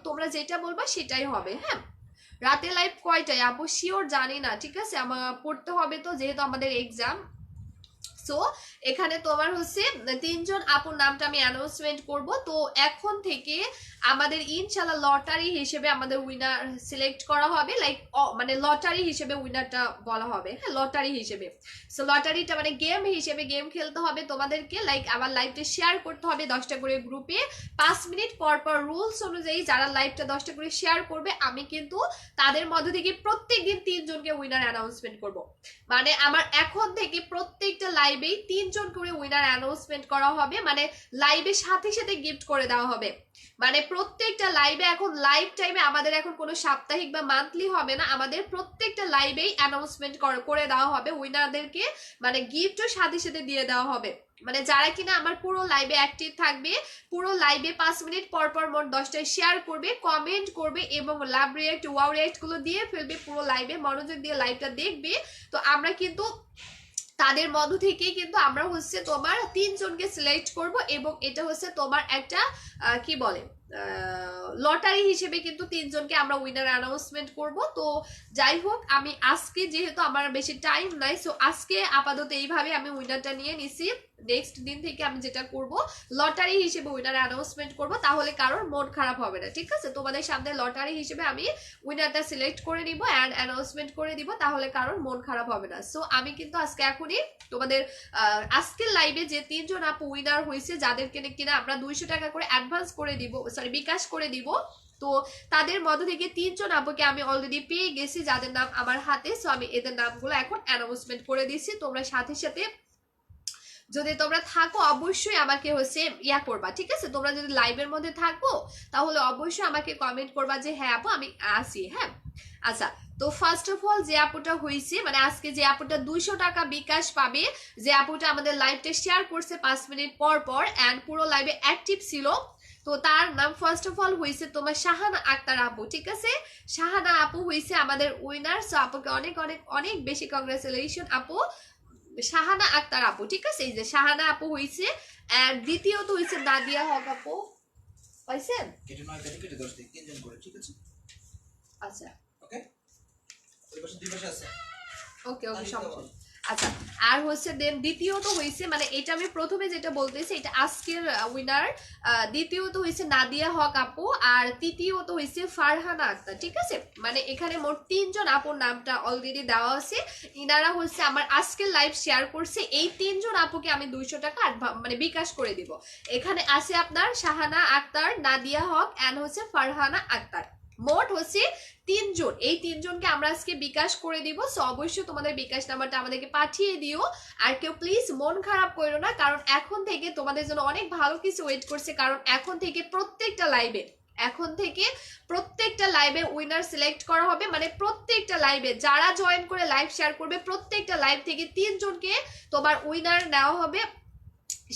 তোমরা যেটা বলবা সেটাই হবে। হ্যাঁ, রাতে লাইভ কয়টায় আপু? শিওর জানি না, ঠিক আছে? আমার পড়তে হবে তো, যেহেতু আমাদের এক্সাম। সো এখানে তোমার হচ্ছে 3 জন আপুর নামটা আমি অ্যানাউন্সমেন্ট করব। তো এখন থেকে আমাদের ইনশাআল্লাহ লটারি হিসেবে আমাদের উইনার সিলেক্ট করা হবে, লাইক মানে লটারি হিসেবে উইনারটা বলা হবে। হ্যাঁ, লটারি হিসেবে। সো লটারিটা মানে গেম হিসেবে গেম খেলতে হবে তোমাদেরকে, লাইক আমার লাইভটা শেয়ার করতে হবে 10টা করে গ্রুপে, 5 মিনিট পর পর রুলস অনুযায়ী যারা লাইভটা 10টা করে শেয়ার করবে আমি কিন্তু তাদের মধ্য থেকে প্রত্যেকদিন 3 জনকে উইনার অ্যানাউন্সমেন্ট করব। মানে আমার এখন থেকে প্রত্যেকটা লাইভেই 3 জন করে উইনার অ্যানাউন্সমেন্ট করা হবে, মানে লাইভের সাথে সাথে গিফট করে দেওয়া হবে। মানে প্রত্যেকটা লাইভে এখন লাইভ টাইমে আমাদের এখন কোনো সাপ্তাহিক বা মান্থলি হবে না, আমাদের প্রত্যেকটা লাইভেই অ্যানাউন্সমেন্ট করে দেওয়া হবে উইনারদেরকে, মানে গিফটও সাথে সাথে দিয়ে দেওয়া হবে। মানে যারা কিনা আমার পুরো লাইভে অ্যাক্টিভ থাকবে, পুরো লাইভে 5 মিনিট পর পর মোট 10টায় শেয়ার করবে, কমেন্ট করবে এবং লাভ রিয়াক্ট ওয়াও রিয়াক্ট গুলো দিয়ে ফেলবে, পুরো লাইভে মনোযোগ দিয়ে লাইভটা দেখবে। তো আমরা কিন্তু তাদের মধ্য থেকে কিন্তু আমরা হচ্ছে তোমার 3 জনকে সিলেক্ট করব এবং এটা হচ্ছে তোমার একটা কি বলে লটারি হিসেবে কিন্তু 3 জনকে আমরা উইনার অ্যানাউন্সমেন্ট করব। তো যাই হোক, আমি আজকে যেহেতু আমার বেশি টাইম নাই, সো আজকে আপাতত এইভাবে আমি উইনারটা নিয়ে নিছি। নেক্সট দিন থেকে আমি যেটা করব, লটারি হিসেবে উইনার অ্যানাউন্সমেন্ট করব, তাহলে কারোর মন খারাপ হবে না, ঠিক আছে? তোমাদের সামনে লটারি হিসেবে আমি উইনারটা সিলেক্ট করে নিব অ্যান্ড অ্যানাউন্সমেন্ট করে দিব, তাহলে কারোর মন খারাপ হবে না। সো আমি কিন্তু আজকে এখনই তোমাদের আজকের লাইভে যে 3 জন আপু উইনার হয়েছে, যাদেরকে কিনা আমরা 200 টাকা করে অ্যাডভান্স করে দিব, সরি বিকাশ করে দিব, তো তাদের মধ্য থেকে 3 জন আপুকে আমি অলরেডি পেয়ে গেছি, যাদের নাম আমার হাতে। সো আমি এদের নামগুলো এখন অ্যানাউন্সমেন্ট করে দিচ্ছি। তোমরা সাথে সাথে যদি তোমরা থাকো অবশ্যই আমাকে হচ্ছে ইয়া করবা, ঠিক আছে? তোমরা যদি লাইভের মধ্যে থাকো তাহলে অবশ্যই আমাকে কমেন্ট করবা যে হ্যাঁ আপু আমি আসি। হ্যাঁ, আচ্ছা। তো ফার্স্ট অফ অল যে আপুটা হয়েছে, মানে আজকে যে আপুটা 200 টাকা বিকাশ পাবে, যে আপুটা আমাদের লাইভটা শেয়ার করছে 5 মিনিট পর পর অ্যান্ড পুরো লাইভে অ্যাক্টিভ ছিল, তো তার নাম ফার্স্ট অফ অল হয়েছে তোমার শাহানা আক্তার আপু, ঠিক আছে? শাহানা আপু হয়েছে আমাদের উইনার। সো আপুকে অনেক অনেক অনেক বেশি কংগ্রেচুলেশন আপু, শাহানা আক্তার আপু, ঠিক আছে? এই যে শাহানা আপু হয়েছে। আর দ্বিতীয়ত হয়েছে নাদিয়া হক আপু, পাইছেন? কেটে 9 তারিখ কেটে 10 তারিখ 3 জন করে, ঠিক আছে? আচ্ছা, ওকে, ওই পাশে দুই পাশে আছে। ওকে ওকে, সমস্যা নেই। আচ্ছা, আর হচ্ছে দেন দ্বিতীয়ত হয়েছে, মানে এটা আমি প্রথমে যেটা বলতেছি এটা আজকের উইনার, দ্বিতীয়ত হয়েছে নাদিয়া হক আপু, আর তৃতীয়ত হয়েছে ফারহানা আক্তার, ঠিক আছে? মানে এখানে মোট 3 জন আপুর নামটা অলরেডি দেওয়া আছে। ইনারা হচ্ছে আমার আজকের লাইভ শেয়ার করছে, এই 3 জন আপুকে আমি 200 টাকা মানে বিকাশ করে দিব। এখানে আছে আপনার শাহানা আক্তার, নাদিয়া হক এন্ড হচ্ছে ফারহানা আক্তার, মোট হচ্ছে 3 জন। এই 3 জনকে আমরা আজকে বিকাশ করে দিব। সো অবশ্যই তোমাদের বিকাশ নাম্বারটা আমাদেরকে পাঠিয়ে দিও। আর কেউ প্লিজ মন খারাপ করো না, কারণ এখন থেকে তোমাদের জন্য অনেক ভালো কিছু ওয়েট করছে, কারণ এখন থেকে প্রত্যেকটা লাইভে উইনার সিলেক্ট করা হবে, মানে প্রত্যেকটা লাইভে যারা জয়েন করে লাইভ শেয়ার করবে প্রত্যেকটা লাইভ থেকে 3 জনকে তোমার উইনার নেওয়া হবে।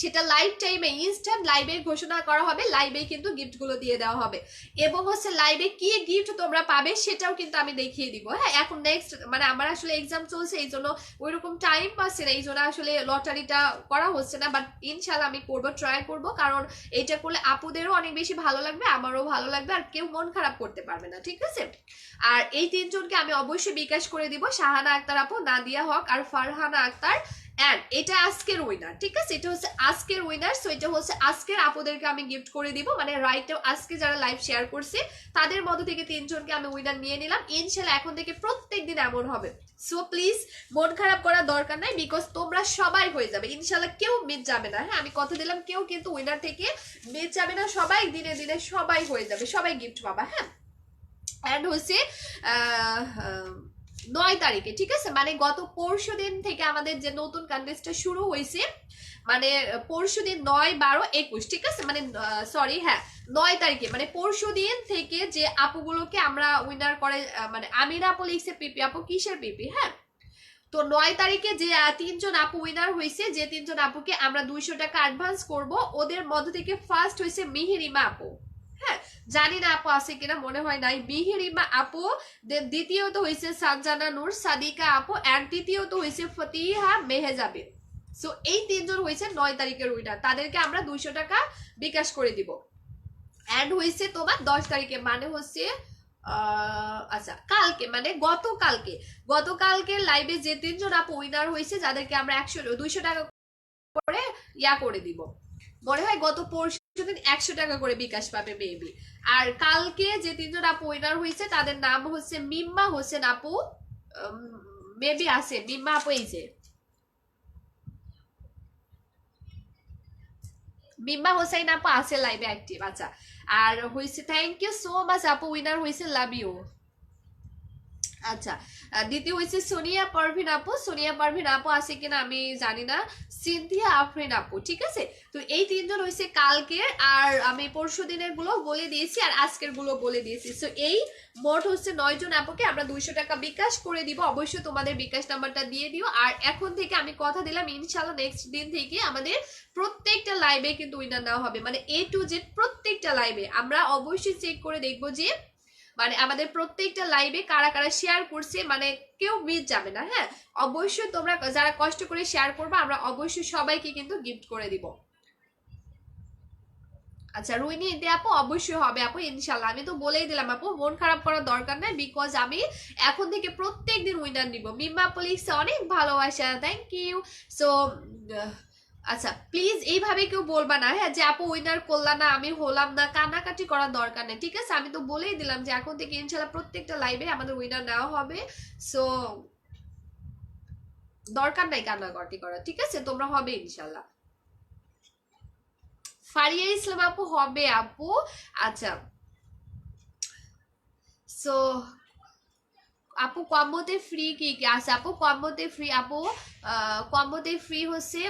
সেটা লাইভ টাইমে ইনস্ট্যান্ট লাইভে ঘোষণা করা হবে, লাইভে কিন্তু গিফট গুলো দিয়ে দেওয়া হবে, এবং হচ্ছে লাইভে কি গিফট তোমরা পাবে সেটাও কিন্তু আমি দেখিয়ে দিব। হ্যাঁ, এখন নেক্সট মানে আমার আসলে এক্সাম চলছে, এই জন্য ওইরকম টাইম পাচ্ছে না, এই জন্য আসলে লটারিটা করা হচ্ছে না, বাট ইনশাল্লাহ আমি করবো, ট্রাই করব, কারণ এইটা করলে আপুদেরও অনেক বেশি ভালো লাগবে, আমারও ভালো লাগবে, আর কেউ মন খারাপ করতে পারবে না, ঠিক আছে? আর এই 3 জনকে আমি অবশ্যই বিকাশ করে দিব, শাহানা আক্তার আপু, নাদিয়া হক আর ফারহানা আক্তার। এন্ড এটা আজকের উইনার, ঠিক আছে? এটা হচ্ছে আজকের উইনার। সো এটা হচ্ছে আজকের আপুদেরকে আমি গিফট করে দিব, মানে রাইট আজকে যারা লাইভ শেয়ার করছে তাদের মধ্য থেকে 3 জনকে আমি উইনার নিয়ে নিলাম। ইনশাআল্লাহ এখন থেকে প্রত্যেকদিন এমন হবে। সো প্লিজ মন খারাপ করার দরকার নাই, বিকজ তোমরা সবাই হয়ে যাবে ইনশাআল্লাহ, কেউ মিস যাবে না। হ্যাঁ, আমি কথা দিলাম কেউ কিন্তু উইনার থেকে মিস যাবে না, সবাই দিনে দিনে সবাই হয়ে যাবে, সবাই গিফট পাবা। হ্যাঁ, এন্ড হচ্ছে 9 তারিখে, ঠিক আছে? মানে গত পরশু দিন থেকে আমাদের যে নতুন কন্টেস্টটা শুরু হয়েছে, মানে পরশু দিন 9, 12, 21, ঠিক আছে? মানে সরি, হ্যাঁ 9 তারিখে, মানে পরশু দিন থেকে যে আপুগুলোকে আমরা উইনার করে, মানে আমিনা আপু লিখছে পিপি আপু, কিসের পিপি? হ্যাঁ, তো 9 তারিখে যে 3 জন আপু উইনার হয়েছে, যে 3 জন আপুকে আমরা 200 টাকা অ্যাডভান্স করব, ওদের মধ্য থেকে ফার্স্ট হয়েছে মিহিরিমা আপু। হ্যাঁ, জানি না আপু আছে কিনা, মনে হয় নাই। মিহিরিমা আপু, দ্বিতীয়ত হয়েছে সানজানা নূর সাদিকা আপু, এন্ড তৃতীয়ত হয়েছে ফতিহা মেহেজাবি। সো এই 3 জন হয়েছে 9 তারিখের উইনার, তাদেরকে আমরা 200 টাকা বিকাশ করে দিব। এন্ড হয়েছে তোমার 10 তারিখে, মানে হচ্ছে আচ্ছা কালকে, মানে গতকালকে লাইভে যে 3 জন আপু উইনার হয়েছে, যাদেরকে আমরা 200 টাকা করে ইয়া করে দিব, মনে হয় গত পরশু দিন 100 টাকা করে বিকাশ পাবে মেবি। আর কালকে যে 3 জন আপু উইনার হয়েছে তাদের নাম হচ্ছে মিম্মা হোসেন আপু, মেবি আছে মিম্মা আপু, এই যে মিম্মা হোসেন আপু আছে লাইভে অ্যাক্টিভ। আচ্ছা, আর হয়েছে থ্যাংক ইউ সো মাচ আপু, উইনার হয়েছে, লাভ ইউ। আচ্ছা, দ্বিতীয় হয়েছে সোনিয়া পারভিন আপু, সোনিয়া পারভিন আপু আছে কিনা আমি জানি না, সিনথিয়া আফরিন আপু, ঠিক আছে? তো এই 3 জন হয়েছে কালকের, আর আমি পরশু দিনের গুলো বলে দিয়েছি আর আজকের গুলো বলে দিয়েছি। সো এই মোট হচ্ছে 9 জন আপুকে আমরা 200 টাকা বিকাশ করে দিব, অবশ্যই তোমাদের বিকাশ নাম্বারটা দিয়ে দিও। আর এখন থেকে আমি কথা দিলাম ইনশাআল্লাহ নেক্সট দিন থেকে আমাদের প্রত্যেকটা লাইভে কিন্তু উইনার নেওয়া হবে, মানে A to Z প্রত্যেকটা লাইভে আমরা অবশ্যই চেক করে দেখবো যে মানে আমাদের প্রত্যেকটা লাইভে কারা কারা শেয়ার করছে, মানে কেউ মিস যাবে না। হ্যাঁ, অবশ্যই তোমরা যারা কষ্ট করে শেয়ার করবে আমরা অবশ্যই সবাইকে কিন্তু গিফট করে দিব। আচ্ছা রুইনি ইতি আপু অবশ্যই হবে আপু ইনশাল্লাহ, আমি তো বলেই দিলাম আপু, মন খারাপ করার দরকার নাই, বিকজ আমি এখন থেকে প্রত্যেকদিন উইনার নিব। মিম্মা আপু লিখছে অনেক ভালোবাসা, থ্যাংক ইউ। সো আচ্ছা প্লিজ এইভাবে কেউ বলবা না হ্যাঁ যে আপু উইনার করলা না, আমি হলাম না, কানাকাটি করার দরকার নেই, ঠিক আছে? আমি তো বলেই দিলাম যে এখন থেকে ইনশাল্লাহ প্রত্যেকটা লাইভে আমাদের উইনার নেওয়া হবে। সো দরকার নাই কান্নাকাটি করা, ঠিক আছে? তোমরা হবে ইনশাল্লাহ। ফারিয়া ইসলাম আপু হবে আপু। আচ্ছা সো আপু কম্বোতে ফ্রি কি কি আছে আপু? কম্বোতে ফ্রি আপু, কম্বোতে ফ্রি হচ্ছে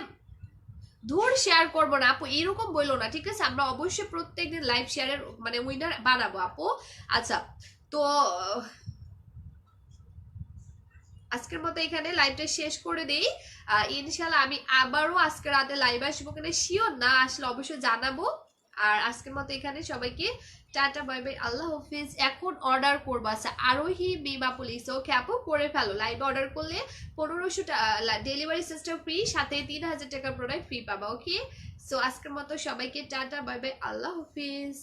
ধুর শেয়ার করবো না আপু, এরকম বললো না, ঠিক আছে? আমরা অবশ্যই প্রত্যেকদিন লাইভ শেয়ারের মানে উইনার বানাবো আপু। আচ্ছা তো আজকের মতো এখানে লাইভটা শেষ করে দেই। ইনশাল্লাহ আমি আবারও আজকে রাতে লাইভ আসবো কিনা শিওর না, আসলে অবশ্যই জানাবো। আর আজকের মতো এখানে সবাইকে টাটা বাই বাই, আল্লাহ হাফিজ। এখন অর্ডার করবো, আচ্ছা আরোহী মিমা পুলিশ, ওকে আপু করে ফেলো। লাইভ অর্ডার করলে 1500 ডেলিভারি সিস্টেম ফ্রি, সাথে 3000 টাকার প্রোডাক্ট ফ্রি পাবা, ওকে? সো আজকের মতো সবাইকে টাটা বাই বাই, আল্লাহ হাফিজ।